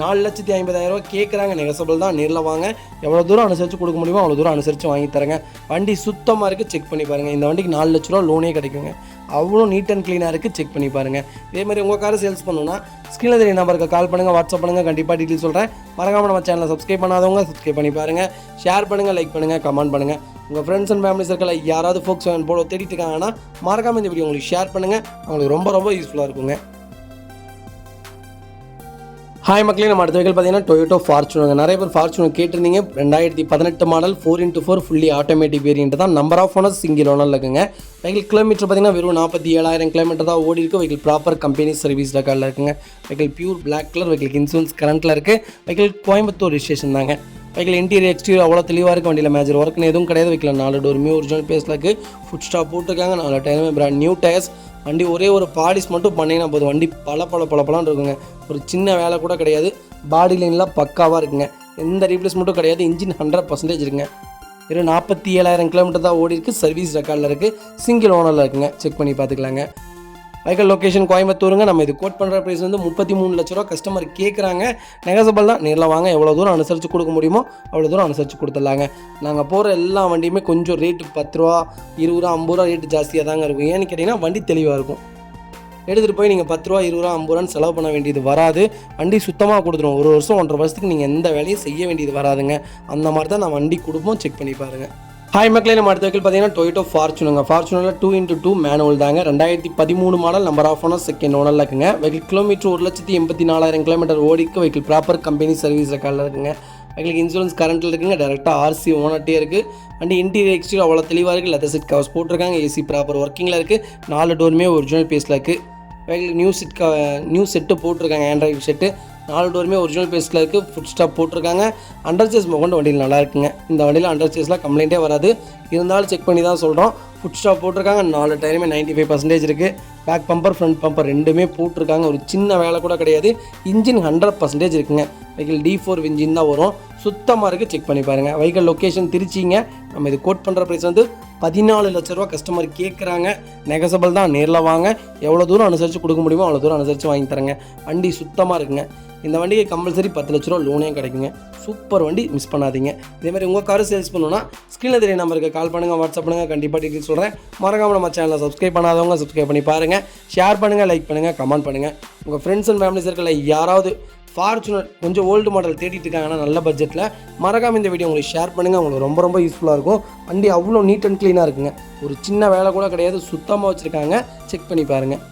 4,50,000 கேட்குறாங்க. நெகசபிள் தான், நேரில் வாங்க, எவ்வளோ தூரம் அனுசரித்து கொடுக்க முடியுமோ அவ்வளோ தூரம் அனுசரித்து வாங்கி தரேங்க. வண்டி சுத்தமாக இருக்குது, செக் பண்ணி பாருங்கள். இந்த வண்டிக்கு 4 லட்ச ரூபா லோனே கிடைக்குங்க. அவ்வளோ நீட் அண்ட் க்ளீனாக இருக்குது, செக் பண்ணி பாருங்கள். இதேமாதிரி உங்கள் காரை சேல்ஸ் பண்ணணுன்னா ஸ்க்ரீனில் தெரிய நம்பருக்கு கால் பண்ணுங்கள், வாட்ஸ்அப் பண்ணுங்கள். கண்டிப்பாக டீட்டெயில் சொல்கிறேன். மறக்காமல் நம்ம சேனலை சப்ஸ்கிரைப் பண்ணாதவங்க சப்ஸ்கிரைப் பண்ணி பாருங்கள், ஷேர் பண்ணுங்கள், லைக் பண்ணுங்கள், கமெண்ட் பண்ணுங்கள். உங்கள் ஃப்ரெண்ட்ஸ் அண்ட் ஃபேமிலி சர்க்கிளில் யாராவது Volkswagen போல தேடிட்டு இருக்காங்கன்னா மறக்காமல் இந்த வீடியோ உங்களுக்கு ஷேர் பண்ணுங்கள். அவங்களுக்கு ரொம்ப ரொம்ப யூஸ்ஃபுல்லாக இருக்குங்க. ஹாய் மக்களே, நம்ம அடுத்த வெஹிக்கிள் பார்த்தீங்கன்னா டொயோட்டோ ஃபார்ச்சுனர். நிறைய பேர் ஃபார்ச்சுனர் கேட்டிருந்தீங்க. 2018 model 4x4 fully automatic variant தான். நம்பர் ஆஃப் ஓனர்ஸ் சிங்கிள் ஓனரில் இருக்குங்க. வெஹிக்கிள் கிலோமீட்டர் பார்த்தீங்கன்னா வெறும் 47,000 கிலோமீட்டர் தான் ஓடி இருக்குது. வெஹிக்கிள் ப்ராப்பர் கம்பெனி சர்வீஸ் ரெக்கார்டில் இருக்குங்க. Vehicle pure black colour. Vehicle insurance கரண்ட்டில் இருக்குது. வெஹிக்கிள் கோயம்புத்தூர் ரிஜிஸ்ட்ரேஷன் தாங்க. வெஹிக்கிள் இன்டீரியர் எக்ஸ்டீரியர் அவ்வளோ தெளிவாக இருக்குது. வண்டியில் மேஜர் ஒர்க்னு எதுவும் கிடையாது. வெஹிக்கிள் 4 டோருமே ஒரிஜினல் பேஸில் இருக்குது. ஃபுட் ஸ்டாப் போட்டிருக்காங்க. 4 டயருமே பிராண்ட் நியூ டயர்ஸ். வண்டி ஒரே ஒரு பாலிஷ் மட்டும் பண்ணிங்கன்னா போதும். வண்டி பல இருக்குங்க. ஒரு சின்ன வேலை கூட கிடையாது. பாடி லைன்லாம் பக்காவாக இருக்குங்க. எந்த ரீப்ளேஸ்மெண்ட்டும் கிடையாது. இன்ஜின் 100% இருக்குங்க. வெறும் 47,000 கிலோமீட்டர் தான் ஓடி இருக்குது. சர்வீஸ் ரெக்கார்டில் இருக்குது. சிங்கிள் ஓனரில் இருக்குங்க. செக் பண்ணி பார்த்துக்கலாங்க. வெஹிக்கிள் லொக்கேஷன் கோயம்புத்தூருங்க. நம்ம இது கோட் பண்ணுற ப்ரைஸ் வந்து 33 லட்ச ரூபா கஸ்டமர் கேட்குறாங்க. நெகசபிள் தான். நேரில் வாங்க. எவ்வளோ தூரம் அனுசரித்து கொடுக்க முடியுமோ அவ்வளோ தூரம் அனுசரித்து கொடுத்துடலாங்க. நாங்கள் போகிற எல்லா வண்டியுமே கொஞ்சம் ரேட்டு 10 ரூபா 20 ரூபா 50 ரூபா ரேட்டு ஜாஸ்தியாக தாங்க இருக்கும். ஏன்னு கேட்டிங்கன்னா வண்டி தெளிவாக இருக்கும். எடுத்துகிட்டு போய் நீங்கள் 10 ரூபா 20 ரூபா 50 ரூபான்னு செலவு பண்ண வேண்டியது வராது. வண்டி சுத்தமாக கொடுத்துருவோம். 1 வருஷம் 1.5 வருஷத்துக்கு நீங்கள் எந்த வேலையும் செய்ய வேண்டியது வராதுங்க. அந்த மாதிரி தான் நான் வண்டி கொடுப்போம். செக் பண்ணி பாருங்கள். ஹாய் மக்களே, நம்ம அடுத்த வெஹிக்கிள் பார்த்தீங்கன்னா டொயோட்டோ ஃபார்ச்சுனருங்க. ஃபார்ச்சுனரில் 2x2 மேனுவல் தாங்க. 2013 model. Number of owner second ஓனரில் இருக்குங்க. வெஹிக்கிள் கிலோமீட்டர் 1,84,000 கிலோமீட்டர் ஓடிக்கு. வெஹிக்கிள் ப்ராப்பர் கம்பெனி சர்வீஸ் ரெக்கார்டில் இருக்குங்க. வெஹிக்கிள் இன்சூரன்ஸ் கரண்ட்டில் இருக்குங்க. டேரெக்டாக ஆர்சி ஓனர்ட்டே இருக்குது. வண்டி இன்டீரியர் எக்ஸ்டீரியர் அவ்வளோ தெளிவாக இருக்குது. லெதர் சீட் கவர்ஸ் போட்டிருக்காங்க. ஏசி ப்ராப்பர் ஒர்க்கிங்கில் இருக்குது. 4 டோருமே ஒரிஜினல் பேஸில் இருக்குது. வெஹிக்கிள் நியூ செட்டு போட்டிருக்காங்க. ஆண்ட்ராய்டு செட்டு 4 டோருமே ஒரிஜினல் பேஸில் இருக்குது. ஃபுட் ஸ்டாப் போட்டிருக்காங்க. அண்டர் சேஸ் கொண்டு வண்டியில் நல்லா இருக்குங்க. இந்த வண்டியில் அண்டர் சேஸ்லாம் கம்ப்ளைண்ட்டே வராது. இருந்தாலும் செக் பண்ணி தான் சொல்கிறோம். ஃபுட் ஸ்டாப் போட்டிருக்காங்க. 4 டயருமே 95% இருக்குது. பேக் பம்பர் ஃப்ரண்ட் பம்பர் ரெண்டுமே போட்டிருக்காங்க. ஒரு சின்ன வேலை கூட கிடையாது. இன்ஜின் 100% இருக்குங்க. வெஹிக்கிள் D4 இன்ஜின் தான் வரும். சுத்தமாக இருக்குது. செக் பண்ணி பாருங்கள். வெஹிக்கிள் லொக்கேஷன் திருச்சிங்க. நம்ம இது கோட் பண்ணுற ப்ரைஸ் வந்து 14 லட்ச ரூபா கஸ்டமர் கேட்குறாங்க. நெகசபிள் தான். நேரில் வாங்க. எவ்வளோ தூரம் அனுசரித்து கொடுக்க முடியுமோ அவ்வளோ தூரம் அனுசரித்து வாங்கி தரேங்க. வண்டி சுத்தமாக இருக்குங்க. இந்த வண்டிக்கு கம்பல்சரி 10 லட்ச ரூபா லோனே கிடைக்குங்க. சூப்பர் வண்டி, மிஸ் பண்ணாதீங்க. இதேமாதிரி உங்கள் காரை சேல்ஸ் பண்ணணுன்னா ஸ்க்ரீனில் தெரிய நம்பருக்கு கால் பண்ணுங்கள், வாட்ஸ்அப் பண்ணுங்கள். கண்டிப்பாக டீட்டெயில் சொல்கிறேன். மறக்காமல் நம்ம சேனலை சப்ஸ்கிரைப் பண்ணாதவங்க சப்ஸ்கிரைப் பண்ணி பாருங்கள். ஷேர் பண்ணுங்கள், லைக் பண்ணுங்கள், கமெண்ட் பண்ணுங்கள். உங்கள் ஃப்ரெண்ட்ஸ் அண்ட் ஃபேமிலி சர்க்கிளில் யாராவது ஃபார்ச்சுனர் கொஞ்சம் ஓல்டு மாடல் தேடிட்டு இருக்காங்கன்னா நல்ல பட்ஜெட்டில் மறக்காமல் இந்த வீடியோ உங்களுக்கு ஷேர் பண்ணுங்கள். உங்களுக்கு ரொம்ப யூஸ்ஃபுல்லாக இருக்கும். வண்டி அவ்வளோ நீட் அண்ட் க்ளீனாக இருக்குங்க. ஒரு சின்ன வேலை கூட கிடையாது. சுத்தமாக வச்சுருக்காங்க. செக் பண்ணி பாருங்கள்.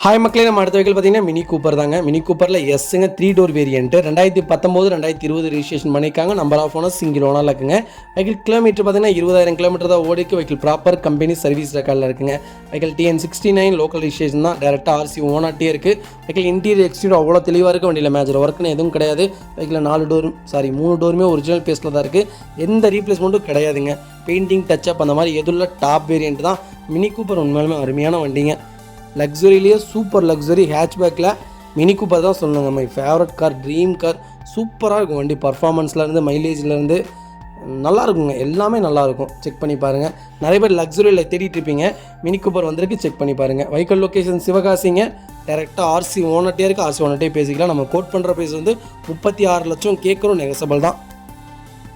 ஹாய் மக்களே, நம்ம அடுத்த வெஹிக்கிள் பார்த்தீங்கன்னா மினி கூப்பர் தாங்க. மினி கூப்பரில் எஸ்ஸுங்க 3 டோர் வேரியன்ட்டு. 2019 2020 ரெஜிஸ்ட்ரேஷன் பண்ணியிருக்காங்க. நம்பர் ஆஃப் ஓனர் சிங்கிள் ஓனரில் இருக்குங்க. வெஹிக்கிள் கிலோமீட்டர் பார்த்தீங்கன்னா 20,000 கிலோமீட்டர் தான் ஓடிக்கு. வெஹிக்கிள் ப்ராப்பர் கம்பெனி சர்வீஸ் ரெக்கார்டில் இருக்குங்க. வெஹிக்கிள் TN69 லோக்கல் ரெஜிஸ்ட்ரேஷன் தான். டேரெக்டாக ஆர்சி ஓனாட்டே இருக்குது. வெஹிக்கிள் இன்டீரியர் எக்ஸ்டீரியர் அவ்வளோ தெளிவாக இருக்குது. வண்டியில் மேஜர் ஒர்க்குன்னு எதுவும் கிடையாது. வெஹிக்கிள் 3 டோருமே ஒரிஜினல் பேஸில் தான் இருக்குது. எந்த ரீப்ளேஸ்மெண்ட்டும் கிடையாதுங்க. பெயிண்டிங் டச்சப் அந்த மாதிரி எதுவும் டாப் வேரியன்ட் தான். மினி கூப்பர் உண்மையாலுமே அருமையான வண்டிங்க. லக்ஸரியிலேயே சூப்பர் லக்ஸரி ஹேட்ச்பேக்கில் மினி கூப்பர் தான் சொல்லுங்க. My favourite car, dream car. சூப்பராக இருக்கும் வண்டி. பர்ஃபார்மன்ஸ்லேருந்து மைலேஜ்லேருந்து நல்லா இருக்குங்க. எல்லாமே நல்லாயிருக்கும். செக் பண்ணி பாருங்கள். நிறைய பேர் லக்ஸரியில் தேடிட்டு இருப்பீங்க. மினி கூப்பர் வந்திருக்கு. செக் பண்ணி பாருங்கள். வெஹிக்கிள் லொக்கேஷன் சிவகாசிங்க. டேரெக்டாக ஆர்சி ஓனர்ட்டே இருக்குது. ஆர்சி ஓனர்ட்டே பேசிக்கலாம். நம்ம கோட் பண்ணுற ப்ரைஸ் வந்து 36 லட்சம் கேட்குறோம். நெகசபிள் தான்.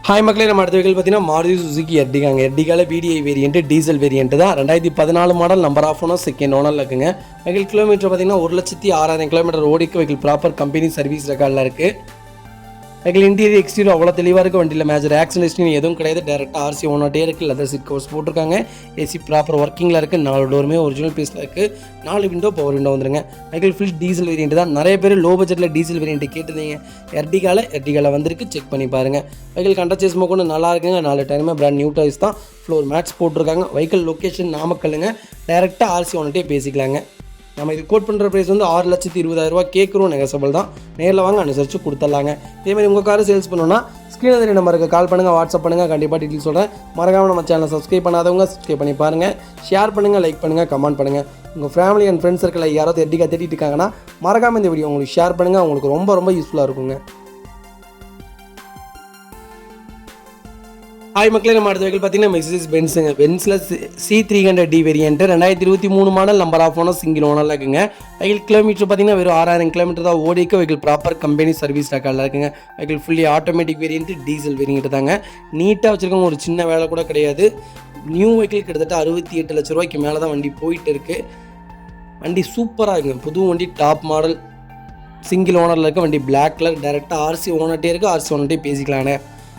ஹாய் மக்களே, நம்ம அடுத்த வெஹிக்கிள் பார்த்தீங்கன்னா மாருதி சுசுகி எர்டிகாங்க. எர்டிகாவில் VDI வேரியன்ட்டு, டீசல் வேரியன்ட்டு தான். 2014 model. Number of owner second ஓனரில் இருக்குங்க. வெஹிக்கிள் கிலோமீட்டர் பார்த்தீங்கன்னா 1,06,000 கிலோமீட்டர் ஓடிக்கு. வெஹிக்கிள் ப்ராப்பர் கம்பெனி சர்வீஸ் ரெக்கார்டில் இருக்குது. வெஹிக்கிள் இன்டீரியர் எக்ஸ்டீரியர் அவ்வளோ தெளிவாக இருக்குது. வண்டியில் மேஜர் ஆக்சிடென்ட் எதுவும் கிடையாது. டேரெக்டாக ஆர்சி ஓனர்ட்டே இருக்குது. லெதர் சீட் கவர்ஸ் போட்டிருக்காங்க. ஏசி ப்ராப்பர் ஒர்க்கிங்கில் இருக்குது. 4 டோருமே ஒரிஜினல் பீஸில் இருக்குது. 4 விண்டோ பவர் விண்டோ வந்துருங்க. வெஹிக்கிள் ஃபுல் டீசல் வேரியன்ட் தான். நிறைய பேர் லோ பட்ஜெட்டில் டீசல் வேரியன்ட் கேட்டிருந்தீங்க. எர்டிகாவில் வந்திருக்கு. செக் பண்ணி பாருங்கள். வெஹிக்கிள் கண்டர் சேஸ் கொண்டு நல்லா இருக்குங்க. 4 டயருமே பிராண்ட் நியூ டைஸ் தான். ஃப்ளோர் மேட்ஸ் போட்டிருக்காங்க. வெஹிக்கிள் லொக்கேஷன் நாமக்கல்லுங்க. டேரெக்டாக ஆர்சி ஓனர்ட்டே பேசிக்கலாங்க. நம்ம இது கோட் பண்ணுற ப்ரைஸ் வந்து 6,20,000 ரூபா கேட்குறோம். நெகசபிள் தான். நேரில் வாங்க, அனுசரித்து கொடுத்துடலாங்க. இதேமாதிரி உங்கள் காரை சேல்ஸ் பண்ணணுன்னா ஸ்க்ரீனில் தெரிய நம்பருக்கு கால் பண்ணுங்கள், வாட்ஸ்அப் பண்ணுங்கள். கண்டிப்பாக டீட்டெயில் சொல்கிறேன். மறக்காமல் நம்ம சேனலை சப்ஸ்கிரைப் பண்ணாதவங்க சப்ஸ்கிரைப் பண்ணி பாருங்கள். ஷேர் பண்ணுங்கள், லைக் பண்ணுங்கள், கமெண்ட் பண்ணுங்கள். உங்கள் ஃபேமிலி அண்ட் ஃப்ரெண்ட்ஸ் சர்க்கிளில் யாராவது எர்டிகா தேடிட்டு இருக்காங்கன்னா மறக்காமல் இந்த வீடியோ உங்களுக்கு ஷேர் பண்ணுங்கள். உங்களுக்கு ரொம்ப யூஸ்ஃபுல்லாக இருக்குங்க. ஹாய் மக்களே, நம்ம அடுத்த வெஹிக்கிள் பார்த்தீங்கன்னா மெர்சிடிஸ் பென்ஸுங்க. பென்ஸில் C300D variant. 2023 model. Number of owner single ஓனரில் இருக்குங்க. வெஹிக்கிள் கிலோமீட்டர் பார்த்தீங்கன்னா வெறும் 6,000 கிலோமீட்டர் தான் ஓடிக்கு. வெஹிக்கிள் ப்ராப்பர் கம்பெனி சர்வீஸ் ரெக்கார்டில் இருக்குங்க. Vehicle fully automatic variant, diesel variant தாங்க. நீட்டாக வச்சுருக்கோங்க. ஒரு சின்ன வேலை கூட கிடையாது. நியூ வெஹிக்கிள் கிட்டத்தட்ட 68 லட்ச ரூபாய்க்கு மேலே தான் வண்டி போயிட்டு இருக்குது. வண்டி சூப்பராக இருக்குங்க. புது வண்டி, டாப் மாடல். சிங்கிள் ஓனரில் இருக்க வண்டி பிளாக் கலர் டேரெக்டாக ஆர்சி ஓனர்ட்டே இருக்குது, ஆர்சி ஓனர்ட்டே பேசிக்கலாண்ணே.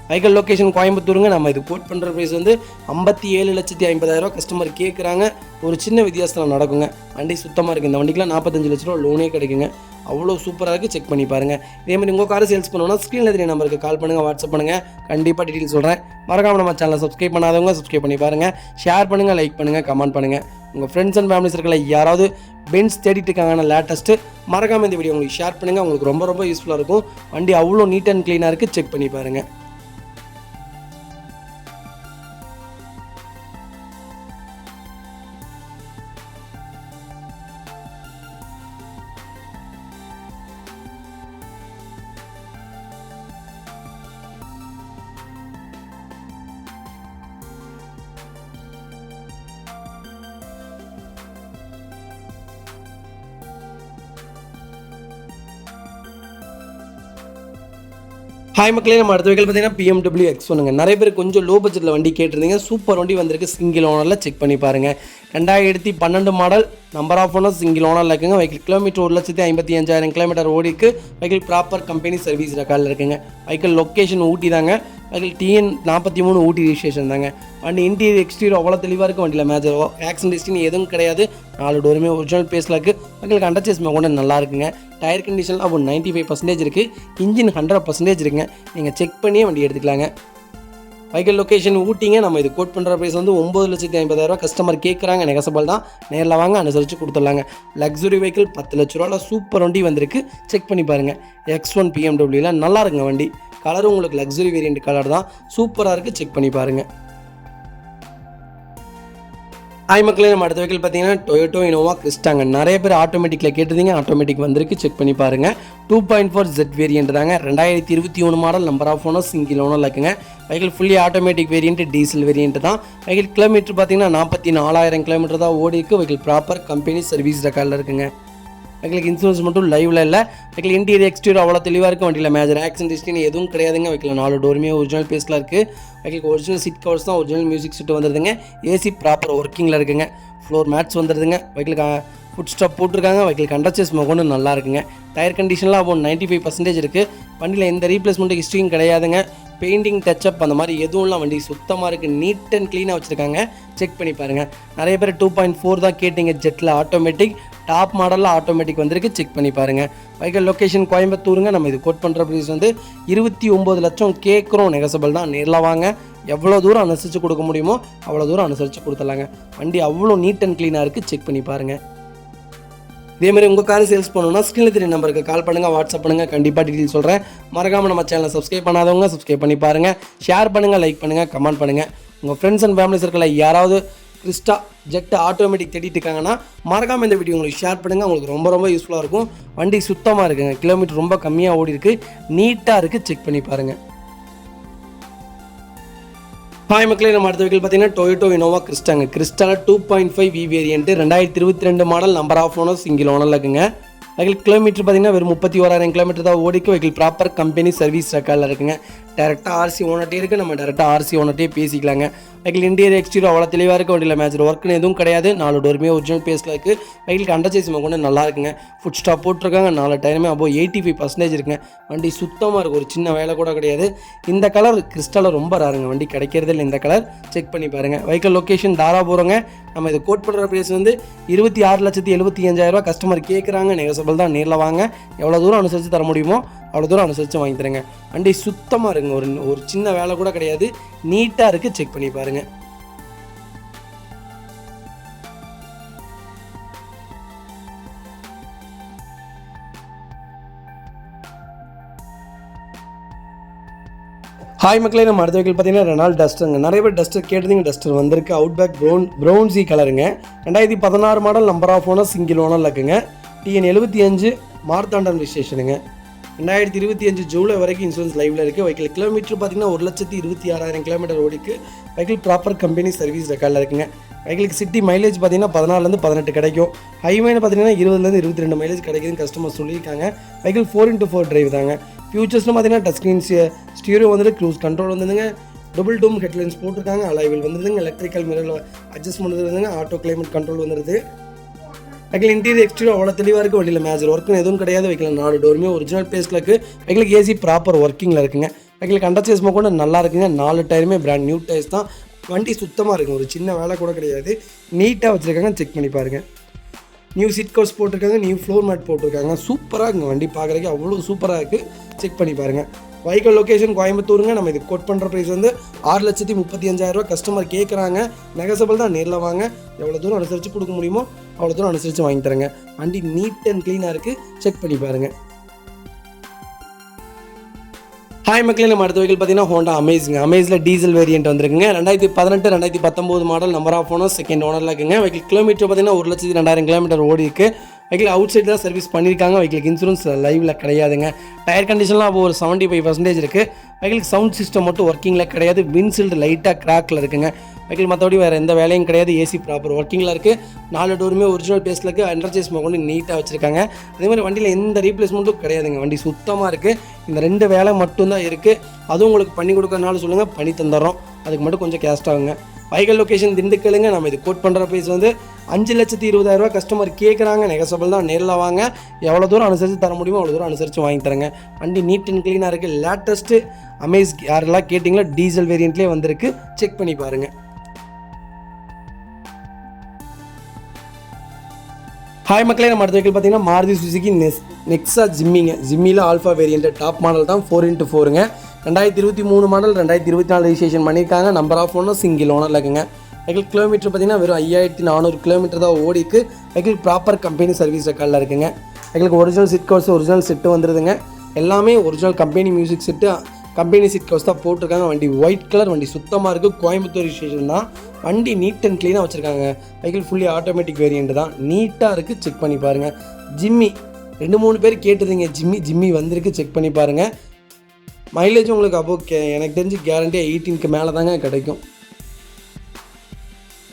வெஹிக்கல் லொக்கேஷன் கோயம்புத்தூருங்க. நம்ம இது கோட் பண்ணுற ப்ரைஸ் வந்து 57,50,000 கஸ்டமர் கேட்குறாங்க. ஒரு சின்ன வித்தியாசத்தில் நடக்குங்க. வண்டி சுத்தமாக இருக்குது. இந்த வண்டிக்கெலாம் 45 லட்ச ரூபா லோனே கிடைக்குங்க. அவ்வளோ சூப்பராக இருக்குது, செக் பண்ணி பாருங்கள். இதேமாதிரி உங்கள் காரை சேல்ஸ் பண்ணணும்னா ஸ்க்ரீனில் தெரிய நம்பருக்கு கால் பண்ணுங்கள், வாட்ஸ்அப் பண்ணுங்கள். கண்டிப்பாக டீட்டெயில் சொல்கிறேன். மறக்காமல் நம்ம சேனலை சப்ஸ்கிரைப் பண்ணாதவங்க சப்ஸ்கிரைப் பண்ணி பாருங்கள். ஷேர் பண்ணுங்கள், லைக் பண்ணுங்கள், கமெண்ட் பண்ணுங்கள். உங்கள் ஃப்ரெண்ட்ஸ் அண்ட் ஃபேமிலி சர்க்கிளில் யாராவது பென்ஸ் தேடிட்டு இருக்காங்கன்னா லேட்டஸ்ட்டு மறக்காமல் இந்த வீடியோ உங்களுக்கு ஷேர் பண்ணுங்கள். உங்களுக்கு ரொம்ப ரொம்ப யூஸ்ஃபுல்லாக இருக்கும். வண்டி அவ்வளோ நீட் அண்ட் க்ளீனாக இருக்குது, செக் பண்ணி பாருங்கள். ஹாய் மக்களே, நம்ம அடுத்த வெஹிக்கல் பார்த்தீங்கன்னா BMW X1ங்க. நிறைய பேர் கொஞ்சம் லோ பட்ஜெட்டில் வண்டி கேட்டிருந்தீங்க. சூப்பர் வண்டி வந்திருக்கு. சிங்கிள் ஓனரில் செக் பண்ணி பாருங்கள். 2012 model, number of owner, single ஓனரில் இருக்குங்க. வெஹிக்கிள் கிலோமீட்டர் 1,55,000 கிலோமீட்டர் ஓடிக்கு. வெஹிக்கிள் ப்ராப்பர் கம்பெனி சர்வீஸ் ரெக்கார்டில் இருக்குங்க. வெஹிக்கிள் லொக்கேஷன் ஊட்டி தாங்க. வெஹிக்கிள் TN 43 ஊட்டி ரிஜிஸ்ட்ரேஷன் தாங்க. வண்டி இன்டீரியர் எக்ஸ்டீரியர் அவ்வளோ தெளிவாக இருக்கும். வண்டியில் மேஜர் ஆக்சிடென்ட் ஹிஸ்ட்ரி எதுவும் கிடையாது. 4 டோருமே ஒரிஜினல் பேஸில் இருக்குது. வெஹிக்கிள் அண்டர்சேஸ் கூட நல்லா இருக்குங்க. டயர் கண்டிஷனில் அப்போ 95% இருக்குது. இன்ஜின் 100% இருக்குங்க. நீங்கள் செக் பண்ணியே வண்டி எடுத்துக்கலாங்க. வெஹிக்கிள் லொக்கேஷன் ஊட்டிங்க. நம்ம இது கோட் பண்ணுற ப்ரைஸ் வந்து 9,50,000 கஸ்டமர் கேட்குறாங்க. நெகசபிள் தான். நேரில் வாங்க, அனுசரித்து கொடுத்துடலாங்க. லக்ஸுரி வெஹிக்கிள் 10 லட்ச ரூபாவில் சூப்பர் வண்டி வந்திருக்கு. செக் பண்ணி பாருங்கள். X1 BMW நல்லா இருக்குங்க வண்டி. கலரும் உங்களுக்கு லக்ஸுரி வேரியண்ட் கலர் தான். சூப்பராக இருக்குது, செக் பண்ணி பாருங்கள். ஹாய் மக்களே, நம்ம அடுத்த வெஹிக்கிள் பார்த்தீங்கன்னா டொயோட்டோ இனோவா கிறிஸ்டாங்க. நிறைய பேர் ஆட்டோமேட்டிக்கில் கேட்டிருந்தீங்க. ஆட்டோமேட்டிக் வந்திருக்கு, செக் பண்ணி பாருங்கள். 2.4 Z வேரியண்ட் தாங்க. 2021 model, number of owner, single owner இருக்குங்க. Vehicle fully automatic variant, diesel variant தான். வெஹிக்கிள் கிலோமீட்டர் பார்த்தீங்கன்னா 44,000 கிலோமீட்டர் தான் ஓடி இருக்குது. வெஹிக்கிள் ப்ராப்பர் கம்பெனி சர்வீஸ் ரெக்கார்டில் இருக்குங்க. வெஹிக்கிளுக்கு இன்சூரன்ஸ் மட்டும் லைவில் இல்லை. வெஹிக்கிள் இன்டீரியர் எக்ஸ்டீரியர் அவ்வளோ தெளிவாக இருக்குது. வண்டியில் மேஜர் ஆக்சிடென்ட் ஹிஸ்ட்ரி எதுவும் கிடையாதுங்க. வெஹிக்கிள் 4 டோருமே ஒரிஜினல் பேஸில் இருக்குது. வெஹிக்கிளுக்கு ஒரிஜினல் சீட் கவர்ஸ் தான், ஒரிஜினல் மியூசிக் சீட்டு வந்துடுதுங்க. ஏசி ப்ராப்பர் ஒர்க்கிங்கில் இருக்குங்க. ஃப்ளோர் மேட்ஸ் வந்துடுதுங்க. வெஹிக்கிளுக்கு ஃபுட் ஸ்டாப் போட்டிருக்காங்க. வெஹிக்கிள் கண்டர்சேஸ் கொண்டு நல்லா இருக்குங்க. டயர் கண்டிஷனில் அப்போ 95% இருக்குது. வண்டியில் எந்த ரீப்ளேஸ்மெண்ட் ஹிஸ்ட்ரியும் கிடையாதுங்க. பெயிண்டிங் டச்சப் அந்த மாதிரி எதுவும்லாம் வண்டி சுத்தமாக இருக்குது. நீட் அண்ட் க்ளீனாக வச்சுருக்காங்க. செக் பண்ணி பாருங்கள். நிறைய பேர் 2.4 தான் கேட்டிங்க. ஜெட்டில் ஆட்டோமேட்டிக், டாப் மாடலில் ஆட்டோமேட்டிக் வந்திருக்கு. செக் பண்ணி பாருங்கள். வெஹிக்கிள் லொக்கேஷன் கோயம்புத்தூருங்க. நம்ம இது கோட் பண்ணுற ப்ரைஸ் வந்து 29 லட்சம் கேட்குறோம். நெகசபிள் தான். நேரில் வாங்க. எவ்வளோ தூரம் அனுசரித்து கொடுக்க முடியுமோ அவ்வளோ தூரம் அனுசரித்து கொடுத்துடலாங்க. வண்டி அவ்வளோ நீட் அண்ட் க்ளீனாக இருக்குது. செக் பண்ணி பாருங்கள். இதேமாதிரி உங்கள் காரை சேல்ஸ் பண்ணணும்னா ஸ்க்ரீனில் தெரிய நம்பருக்கு கால் பண்ணுங்கள், வாட்ஸ்அப் பண்ணுங்கள். கண்டிப்பாக டீட்டெயில் சொல்கிறேன். மறக்காமல் நம்ம சேனலை சப்ஸ்கிரைப் பண்ணாதவங்க சப்ஸ்கிரைப் பண்ணி பாருங்கள். ஷேர் பண்ணுங்கள், லைக் பண்ணுங்கள், கமெண்ட் பண்ணுங்கள். உங்கள் ஃப்ரெண்ட்ஸ் அண்ட் ஃபேமிலி சர்க்கிளில் யாராவது கிறிஸ்டா ஜெட் ஆட்டோமேட்டிக் தேடிட்டு இருக்காங்கன்னா மறக்காமல் இந்த வீடியோ உங்களுக்கு ஷேர் பண்ணுங்கள். உங்களுக்கு ரொம்ப ரொம்ப யூஸ்ஃபுல்லாக இருக்கும். வண்டி சுத்தமாக இருக்குங்க. கிலோமீட்டர் ரொம்ப கம்மியாக ஓடி இருக்குது. நீட்டாக இருக்குது. செக் பண்ணி பாருங்கள். ஹாய் மக்களே, நம்ம அடுத்த வெஹிக்கிள் பார்த்தீங்கன்னா டொயோட்டோ இனோவா கிறிஸ்டாங்க. கிறிஸ்டாவில் 2.5 V variant, 2022 model, number of owner, single ஓனரில் இருக்குங்க. வெஹிக்கிள் கிலோமீட்டர் பார்த்தீங்கன்னா வெறும் 31,000 கிலோமீட்டர் தான் ஓடிக்கு. வெஹிக்கிள் ப்ராப்பர் கம்பெனி சர்வீஸ் ரெக்கார்டில் இருக்குங்க. டேரெக்டாக ஆர்சி ஓனர்ட்டே இருக்குது. நம்ம டேரெக்டாக ஆர்சி ஓனர்ட்டே பேசிக்கலாங்க. வெஹிக்கிள் இன்டீரியர் எக்ஸ்டீரியர் அவ்வளோ தெளிவாக இருக்குது. வண்டியில் மேஜர் ஒர்க்குன்னு எதுவும் கிடையாது. 4 டோருமே ஒரிஜினல் பேஸில் இருக்குது. வெஹிக்கிளுக்கு அண்டர்சேஸ் கொண்டு நல்லா இருக்குங்க. ஃபுட் ஸ்டாப் போட்டிருக்காங்க. 4 டயருமே அப்போ 85% இருக்குங்க. வண்டி சுத்தமாக இருக்குது. ஒரு சின்ன வேலை கூட கிடையாது. இந்த கலர் கிறிஸ்டாலில் ரொம்ப ராருங்க. வண்டி கிடைக்கிறதே இல்லை இந்த கலர். செக் பண்ணி பாருங்கள். வெஹிக்கிள் லொக்கேஷன் தாராபுரங்க. நம்ம இதை கோட் பண்ணுற ப்ரைஸ் வந்து 26,75,000 கஸ்டமர் கேட்குறாங்க. நெகசபிள் தான். நேரில் வாங்க. எவ்வளோ தூரம் அனுசரித்து தர முடியுமோ அவ்வளோ தூரம் அனுசரித்து வாங்கி தரேங்க. வண்டி சுத்தமாக இருக்குங்க. ஒரு சின்ன வேலை கூட கிடையாது. நீட்டாக இருக்குது. செக் பண்ணி பாருங்கள். ஹாய் மக்களே, நம்ம அடுத்த வெஹிக்கிள் பார்த்தீங்கன்னா ரெனால்ட் டஸ்டருங்க. நிறைய பேர் டஸ்டர் கேட்டிருந்தீங்க. டஸ்டர் வந்திருக்கு. அவுட்பேக் ப்ரௌன்சி கலருங்க. 2016 model, number of owner, single ஓனரில் இருக்குங்க. TN 75 மார்த்தாண்டம் ரிஜிஸ்ட்ரேஷனுங்க. 2025 ஜூலை வரைக்கும் இன்சூரன்ஸ் லைவில் இருக்குது. வெஹிக்கிள் கிலோமீட்டர் பார்த்தீங்கன்னா 1,26,000 கிலோமீட்டர் ஓடிக்கு. வெஹிக்கிள் ப்ராப்பர் கம்பெனி சர்வீஸ் ரெக்கார்டில் இருக்குங்க. வெஹிக்கிளுக்கு சிட்டி மைலேஜ் பார்த்தீங்கன்னா 14 18 கிடைக்கும். ஹைவேன்னு பார்த்தீங்கன்னா 20 22 மைலேஜ் கிடைக்குதுன்னு கஸ்டமர் சொல்லியிருக்காங்க. வெஹிக்கிள் 4x4 டிரைவ் தாங்க. ஃபியூச்சர்ஸ்னு பார்த்தீங்கன்னா டச் ஸ்க்ரீன், ஸ்டீரியோ வந்துட்டு, க்ரூஸ் கண்ட்ரோல் வந்துடுங்க. டபுள் டூம் ஹெட்லைன்ஸ் போட்டிருக்காங்க. அலைவில் வந்துடுதுங்க. எலக்ட்ரிக்கல் மிரர் அட்ஜஸ்ட்மெண்ட் வந்துடுதுங்க. ஆட்டோ கிளைமேட் கண்ட்ரோல் வந்துடுது. வெஹிக்கிள் இன்டீரியர் எக்ஸ்டீரியர் அவ்வளோ தெளிவாக இருக்குது. வண்டியில் மேஜர் ஒர்க்குன்னு எதுவும் கிடையாது. வெஹிக்கிள் 4 டோருமே ஒரிஜினல் பேஸில் இருக்குது. வெஹிக்கிளுக்கு ஏசி ப்ராப்பர் ஒர்க்கிங்கில் இருக்குங்க. வெஹிக்கிள் கண்டக்டர்ஸ் கூட நல்லா இருக்குங்க. 4 டயருமே பிராண்ட் நியூ டயர்ஸ் தான். வண்டி சுத்தமாக இருக்குங்க. ஒரு சின்ன வேலை கூட கிடையாது. நீட்டாக வச்சுருக்காங்க. செக் பண்ணி பாருங்கள். நியூ சீட் கவர்ஸ் போட்டிருக்காங்க. நியூ ஃப்ளோர் மேட் போட்டிருக்காங்க. சூப்பராக இருக்குங்க. வண்டி பார்க்குறதுக்கு அவ்வளோ சூப்பராக இருக்குது. செக் பண்ணி பாருங்கள். வெஹிக்கிள் லொக்கேஷன் கோயம்புத்தூருங்க. நம்ம இது கோட் பண்ணுற ப்ரைஸ் வந்து 6,35,000 கஸ்டமர் கேட்குறாங்க. நெகசபிள் தான். நேரில் வாங்க. எவ்வளோ தூரம் அனுசரித்து கொடுக்க முடியுமோ அவ்வளோ தூரம் அனுசரித்து வாங்கி தரேங்க. வண்டி நீட் அண்ட் க்ளீனாக இருக்குது. செக் பண்ணி பாருங்கள். ஹாய் மக்களே, நம்ம அடுத்த வெஹிக்கிள் பார்த்தீங்கன்னா ஹோண்டா அமேஸுங்க. அமேஸில் டீசல் வேரியன்ட் வந்துருக்குங்க. 2018 2019 model. Number of owner second ஓனரில் இருக்குங்க. வெஹிக்கிள் கிலோமீட்டர் பார்த்தீங்கன்னா 1,02,000 கிலோமீட்டர் ஓடி இருக்குது. வெஹிக்கிள் அவுட் சைடு தான் சர்வீஸ் பண்ணியிருக்காங்க. வெஹிக்கிளுக்கு இன்சூரன்ஸ் லைவில் கிடையாதுங்க. டயர் கண்டிஷன்லாம் அப்போ ஒரு 75% இருக்குது. வெஹிக்கிளுக்கு சவுண்ட் சிஸ்டம் மட்டும் ஒர்க்கிங்கில் கிடையாது. விண்ட்ஷீல்டு லைட்டாக கிராக்கில் இருக்குங்க. வெஹிக்கிள் மற்றபடி வேறு எந்த வேலையும் கிடையாது. ஏசி ப்ராப்பர் ஒர்க்கிங்கில் இருக்குது. 4 டோருமே ஒரிஜினல் பேஸில் இருக்குது. அண்டர்சேஸ் கொண்டு நீட்டாக வச்சுருக்காங்க. அதேமாதிரி வண்டியில் எந்த ரீப்ளேஸ்மெண்ட்டும் கிடையாதுங்க. வண்டி சுத்தமாக இருக்குது. இந்த 2 வேலை மட்டும்தான் இருக்குது. அதுவும் உங்களுக்கு பண்ணி கொடுக்கறனால சொல்லுங்கள், பண்ணி தந்துடுறோம். அதுக்கு மட்டும் கொஞ்சம் கேஸ்ட் ஆகுங்க. வெஹிக்கிள் லொக்கேஷன் திண்டுக்கலுங்க. நம்ம இது கோட் பண்ணுற ப்ரைஸ் வந்து 5,20,000 கஸ்டமர் கேட்குறாங்க. நெகசபிள் தான். நேரில் வாங்க. எவ்வளோ தூரம் அனுசரித்து தர முடியுமோ அவ்வளோ தூரம் அனுசரித்து வாங்கி தரேங்க. வண்டி நீட் அண்ட் க்ளீனாக இருக்குது. லேட்டஸ்ட்டு அமேஸ் யாரெல்லாம் கேட்டிங்களோ டீசல் வேரியண்ட்லேயே வந்திருக்கு. செக் பண்ணி பாருங்கள். ஹாய் மக்களே, நம்ம அடுத்த வெஹிக்கிள் பார்த்தீங்கன்னா மாருதி சுசுகி நெக்ஸா ஜிம்மிங்க. ஜிம்மியில் ஆல்ஃபா வேரியண்ட் டாப் மாடல் தான். 4x4ங்க. 2023 மாடல். 2024 ரெஜிஸ்ட்ரேஷன் பண்ணியிருக்காங்க. நம்பர் ஆஃப் ஓனர் சிங்கிள் ஓனரில் இருக்குங்க. வெஹிக்கிள் கிலோமீட்டர் பார்த்தீங்கன்னா வெறும் 5,400 கிலோமீட்டர் தான் ஓடிக்கு. வெஹிக்கிள் ப்ராப்பர் கம்பெனி சர்வீஸ் ரெக்கார்டில் இருக்குங்க. வெஹிக்கிளுக்கு original seat covers original set வந்துடுதுங்க. எல்லாமே original company music set, company seat covers தான் போட்டிருக்காங்க. வண்டி ஒயிட் கலர். வண்டி சுத்தமாக இருக்குது. கோயம்புத்தூர் ரெஜிஸ்ட்ரேஷன் தான். வண்டி நீட் அண்ட் க்ளீனாக வச்சுருக்காங்க. வெஹிக்கிள் ஃபுல்லி ஆட்டோமேட்டிக் வேரியண்ட் தான். நீட்டாக இருக்குது. செக் பண்ணி பாருங்கள். ஜிம்மி 2-3 பேர் கேட்டுருந்தீங்க. ஜிம்மி வந்திருக்கு. செக் பண்ணி பாருங்கள். மைலேஜ் உங்களுக்கு அப்போ எனக்கு தெரிஞ்சு கேரண்டியாக 18க்கு மேலே தாங்க கிடைக்கும்.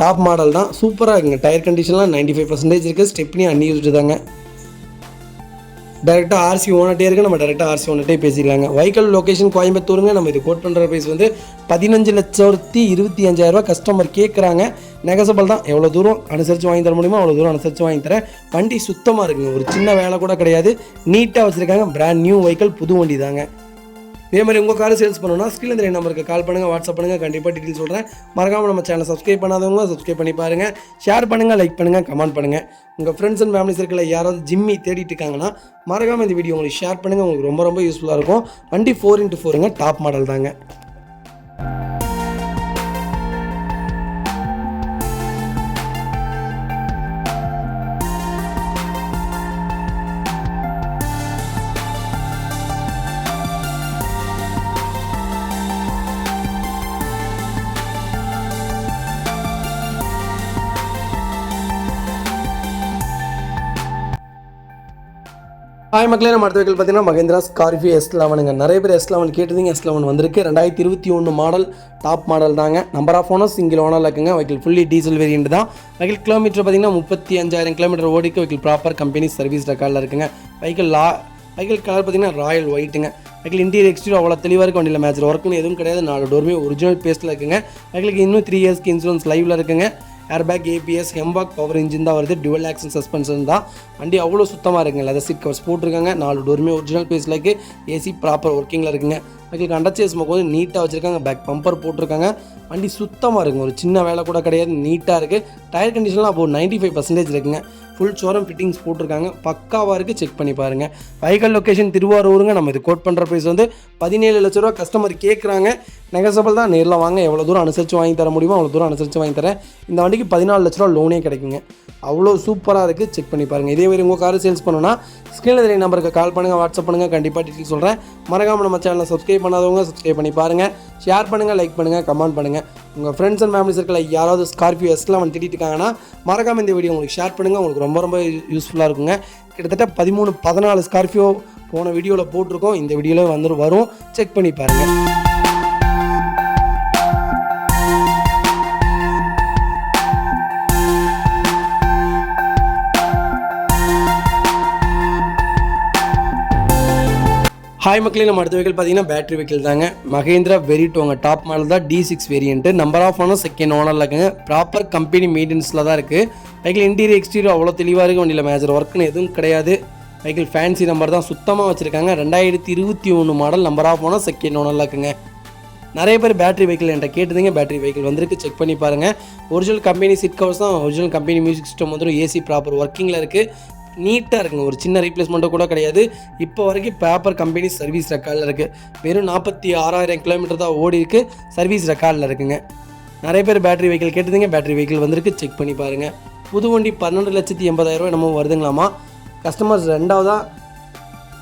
டாப் மாடல் தான். சூப்பராக இருக்குங்க. டயர் கண்டிஷன்லாம் 95% இருக்குது. ஸ்டெப்னி அன்யூஸ்டு தாங்க. டேரெக்டாக ஆர்சி ஓனர்ட்டே இருக்குது. நம்ம டேரெக்டாக ஆர்சி ஓனர்ட்டே பேசிக்கலாங்க. வெஹிக்கிள் லொக்கேஷன் கோயம்புத்தூருங்க. நம்ம இது கோட் பண்ணுற ப்ரைஸ் வந்து 15,25,000 கஸ்டமர் கேட்குறாங்க. நெகசபிள் தான். எவ்வளோ தூரம் அனுசரித்து வாங்கி தர முடியுமோ அவ்வளோ தூரம் அனுசரித்து வாங்கி தரேன். வண்டி சுத்தமாக இருக்குங்க. ஒரு சின்ன வேலை கூட கிடையாது. நீட்டாக வச்சுருக்காங்க. Brand new vehicle. புது வண்டி தாங்க. இதே மாதிரி உங்கள் காரை சேல்ஸ் பண்ணணும்னா ஸ்க்ரீனில் தெரிய நம்பருக்கு கால் பண்ணுங்கள், வாட்ஸ்அப் பண்ணுங்கள். கண்டிப்பாக டீட்டெயில் சொல்கிறேன். மறக்காமல் நம்ம சேனலை சப்ஸ்கிரைப் பண்ணாதவங்க சப்ஸ்கிரைப் பண்ணி பாருங்கள். ஷேர் பண்ணுங்கள், லைக் பண்ணுங்கள், கமெண்ட் பண்ணுங்கள். உங்கள் ஃப்ரெண்ட்ஸ் அண்ட் ஃபேமிலி சர்க்கிளில் யாராவது ஜிம்மி தேடிட்டு இருக்காங்கன்னா மறக்காமல் இந்த வீடியோ உங்களுக்கு ஷேர் பண்ணுங்கள். உங்களுக்கு ரொம்ப ரொம்ப யூஸ்ஃபுல்லாக இருக்கும். வண்டி 4x4ங்க. டாப் மாடல் தாங்க. ஹாய் மக்களே, நம்ம அடுத்த வெஹிக்கிள் பார்த்தீங்கன்னா மகேந்திரா ஸ்கார்பியோ S11ங்க. நிறைய பேர் S11 கேட்டிருந்தீங்க. S11 வந்திருக்கு. 2021 மாடல். டாப் மாடல் தாங்க. நம்பர் ஆஃப் ஓனர் சிங்கிள் ஓனரில் இருக்குங்க. வெஹிக்கிள் ஃபுல்லி டீசல் வேரியண்ட் தான். வெஹிக்கிள் கிலோமீட்டர் பார்த்தீங்கன்னா 35,000 கிலோமீட்டர் ஓடிக்கு. வெஹிக்கிள் ப்ராப்பர் கம்பெனி சர்வீஸ் ரெக்கார்டில் இருக்குங்க. வெஹிக்கிள் கலர் பார்த்தீங்கன்னா ராயல் ஒயிட்டுங்க. வெஹிக்கிள் இன்டீரியர் எக்ஸ்டீரியர் அவ்வளோ தெளிவாக இருக்கும். வண்டியில் மேஜர் ஒர்க்குன்னு எதுவும் கிடையாது. 4 டோருமே ஒரிஜினல் பேஸில் இருக்குங்க. வெஹிக்கிளுக்கு இன்னும் 3 இயர்ஸ்க்கு இன்சூரன்ஸ் லைவில் இருக்குங்க. ஏர்பேக், ABS, ஹெம்பாக், பவர் இன்ஜின் தான் வருது. டுவல் ஆக்ஷன் சஸ்பென்ஷன் தான். வண்டி அவ்வளோ சுத்தமாக இருக்குங்க. லெதர் சீட் கவர்ஸ் போட்டிருக்காங்க. 4 டோருமே ஒரிஜினல் பேஸில் இருக்குது. ஏசி ப்ராப்பர் ஒர்க்கிங்கில் இருக்குங்க. வெஹிக்கிள் அண்டர்சேஸ் வந்து நீட்டாக வச்சுருக்காங்க. பேக் பம்பர் போட்டிருக்காங்க. வண்டி சுத்தமாக இருக்குங்க. ஒரு சின்ன வேலை கூட கிடையாது. நீட்டாக இருக்குது. டயர் கண்டிஷன்லாம் அப்போது 95% இருக்குங்க. ஃபுல் ஷோரம் ஃபிட்டிங்ஸ் போட்டிருக்காங்க. பக்காவாக இருக்குது. செக் பண்ணி பாருங்கள். வெஹிக்கிள் லொக்கேஷன் திருவாரூருங்க. நம்ம இது கோட் பண்ணுற ப்ரைஸ் வந்து 17 லட்ச ரூபா கஸ்டமர் கேட்குறாங்க. நெகசபிள் தான். நேரில் வாங்க. எவ்வளோ தூரம் அனுசரித்து வாங்கி தர முடியுமோ அவ்வளோ தூரம் அனுசரித்து வாங்கி தரேன். இந்த வண்டிக்கு 14 லட்ச ரூபா லோனே கிடைக்குங்க. அவ்வளோ சூப்பராக இருக்குது. செக் பண்ணி பாருங்கள். இதேமாதிரி உங்கள் காரை சேல்ஸ் பண்ணணும்னா ஸ்க்ரீனில் தெரிய நம்பருக்கு கால் பண்ணுங்கள், வாட்ஸ்அப் பண்ணுங்கள். கண்டிப்பாக டீட்டெயில் சொல்கிறேன். மறக்காமல் நம்ம சேனலை சப்ஸ்கிரைப் பண்ணாதவங்க சப்ஸ்கிரைப் பண்ணி பாருங்கள். ஷேர் பண்ணுங்கள், லைக் பண்ணுங்கள், கமெண்ட் பண்ணுங்கள். உங்கள் ஃப்ரெண்ட்ஸ் அண்ட் ஃபேமிலி சர்க்கிளில் யாராவது ஸ்கார்பியோ S11 திட்டிட்டு இருக்காங்கன்னா மறக்காமல் இந்த வீடியோ உங்களுக்கு ஷேர் பண்ணுங்கள். உங்களுக்கு ரொம்ப ரொம்ப யூஸ்ஃபுல்லாக இருக்குங்க. கிட்டத்தட்ட 13-14 ஸ்கார்பியோ போன வீடியோவில் போட்டிருக்கோம். இந்த வீடியோவில் வரும். செக் பண்ணி பாருங்கள். ஹாய் மக்களே, நம்ம அடுத்த வெஹிக்கிள் பார்த்தீங்கன்னா பேட்டரி வெஹிக்கிள் தாங்க. மகேந்திரா வெரிட்டோங்க. டாப் மாடல் தான், D6 variant. Number of owner second ஓனரில் இருக்குங்க. ப்ராப்பர் கம்பெனி மெயின்டெனன்ஸில் தான் இருக்குது. வெஹிக்கிள் இன்டீரியர் எக்ஸ்டீரியர் அவ்வளோ தெளிவாக இருக்குது. வண்டியில் மேஜர் ஒர்க்குன்னு எதுவும் கிடையாது. வெஹிக்கிள் ஃபேன்சி நம்பர் தான், சுத்தமாக வச்சுருக்காங்க. 2021 model. Number of owner second ஓனரில் இருக்குங்க. நிறைய பேர் பேட்டரி வெஹிக்கிள் என்கிட்ட கேட்டுதுங்க. பேட்டரி வெஹிக்கிள் வந்திருக்கு, செக் பண்ணி பாருங்கள். ஒரிஜினல் கம்பெனி சீட் கவர்ஸ் தான், ஒரிஜினல் கம்பெனி மியூசிக் சிஸ்டம் வந்துடும். ஏசி ப்ராப்பர் ஒர்க்கிங்கில் இருக்குது. நீட்டாக இருக்குங்க. ஒரு சின்ன ரீப்ளேஸ்மெண்ட்டோ கூட கிடையாது. இப்போ வரைக்கும் பேப்பர் கம்பெனி சர்வீஸ் ரெக்கார்டில் இருக்குது. வெறும் 46,000 கிலோமீட்டர் தான் ஓடி இருக்குது. சர்வீஸ் ரெக்கார்டில் இருக்குங்க. நிறைய பேர் பேட்டரி வெஹிக்கிள் கேட்டுதுங்க. பேட்டரி வெஹிக்கிள் வந்திருக்கு, செக் பண்ணி பாருங்கள். புது வண்டி 12,80,000 என்னமோ வருதுங்களாமா. கஸ்டமர்ஸ் ரெண்டாவதாக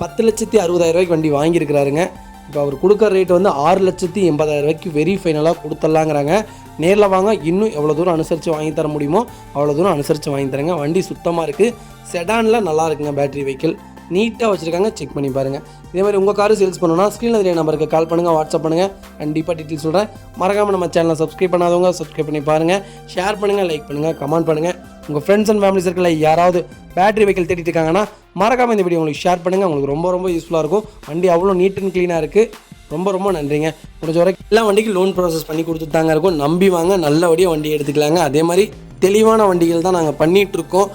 10,60,000 வண்டி வாங்கியிருக்கிறாருங்க. இப்போ அவர் கொடுக்குற ரேட் வந்து 6,80,000 வெரி ஃபைனலாக கொடுத்துடலாங்கிறாங்க. நேரில் வாங்க, இன்னும் எவ்வளோ தூரம் அனுசரித்து வாங்கி தர முடியுமோ அவ்வளோ தூரம் அனுசரித்து வாங்கி தரேங்க. வண்டி சுத்தமாக இருக்குது. செடானில் நல்லா இருக்குங்க. பேட்டரி வெஹிக்கிள் நீட்டாக வச்சுருக்காங்க, செக் பண்ணி பாருங்கள். இதே மாதிரி உங்கள் காரு சேல்ஸ் பண்ணணும்னா ஸ்க்ரீனில் தெரிய நம்பருக்கு கால் பண்ணுங்கள், வாட்ஸ்அப் பண்ணுங்கள். கண்டிப்பாக டீட்டெயில் சொல்கிறேன். மறக்காமல் நம்ம சேனலை சப்ஸ்கிரைப் பண்ணாதவங்க சப்ஸ்கிரைப் பண்ணி பாருங்கள். ஷேர் பண்ணுங்கள், லைக் பண்ணுங்கள், கமெண்ட் பண்ணுங்கள். உங்கள் ஃப்ரெண்ட்ஸ் அண்ட் ஃபேமிலி சர்க்கிளில் யாராவது பேட்டரி வெஹிக்கிள் தேடிட்டு இருக்காங்கன்னா மறக்காமல் இந்த வீடியோ உங்களுக்கு ஷேர் பண்ணுங்கள். உங்களுக்கு ரொம்ப யூஸ்ஃபுல்லாக இருக்கும். வண்டி அவ்வளோ நீட் அண்ட் க்ளீனாக இருக்குது. ரொம்ப நன்றிங்க. முடிஞ்ச வரைக்கும் எல்லா வண்டிக்கு லோன் ப்ராசஸ் பண்ணி கொடுத்துட்டு தாங்க இருக்கும். நம்பி வாங்க, நல்லபடியாக வண்டி எடுத்துக்கலாங்க. அதே மாதிரி தெளிவான வண்டிகள் தான் நாங்கள் பண்ணிகிட்ருக்கோம்.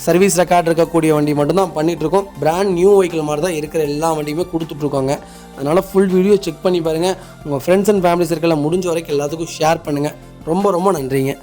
சர்வீஸ் ரெக்கார்ட் இருக்கக்கூடிய வண்டி மட்டும்தான் பண்ணிகிட்ருக்கோம். பிராண்ட் நியூ வெஹிக்கிள் மாதிரி தான் இருக்கிற எல்லா வண்டியுமே கொடுத்துட்ருக்கோங்க. அதனால் ஃபுல் வீடியோ செக் பண்ணி பாருங்கள். உங்கள் ஃப்ரெண்ட்ஸ் அண்ட் ஃபேமிலி சர்க்கிளில் முடிஞ்ச வரைக்கும் எல்லாத்துக்கும் ஷேர் பண்ணுங்கள். ரொம்ப நன்றிங்க.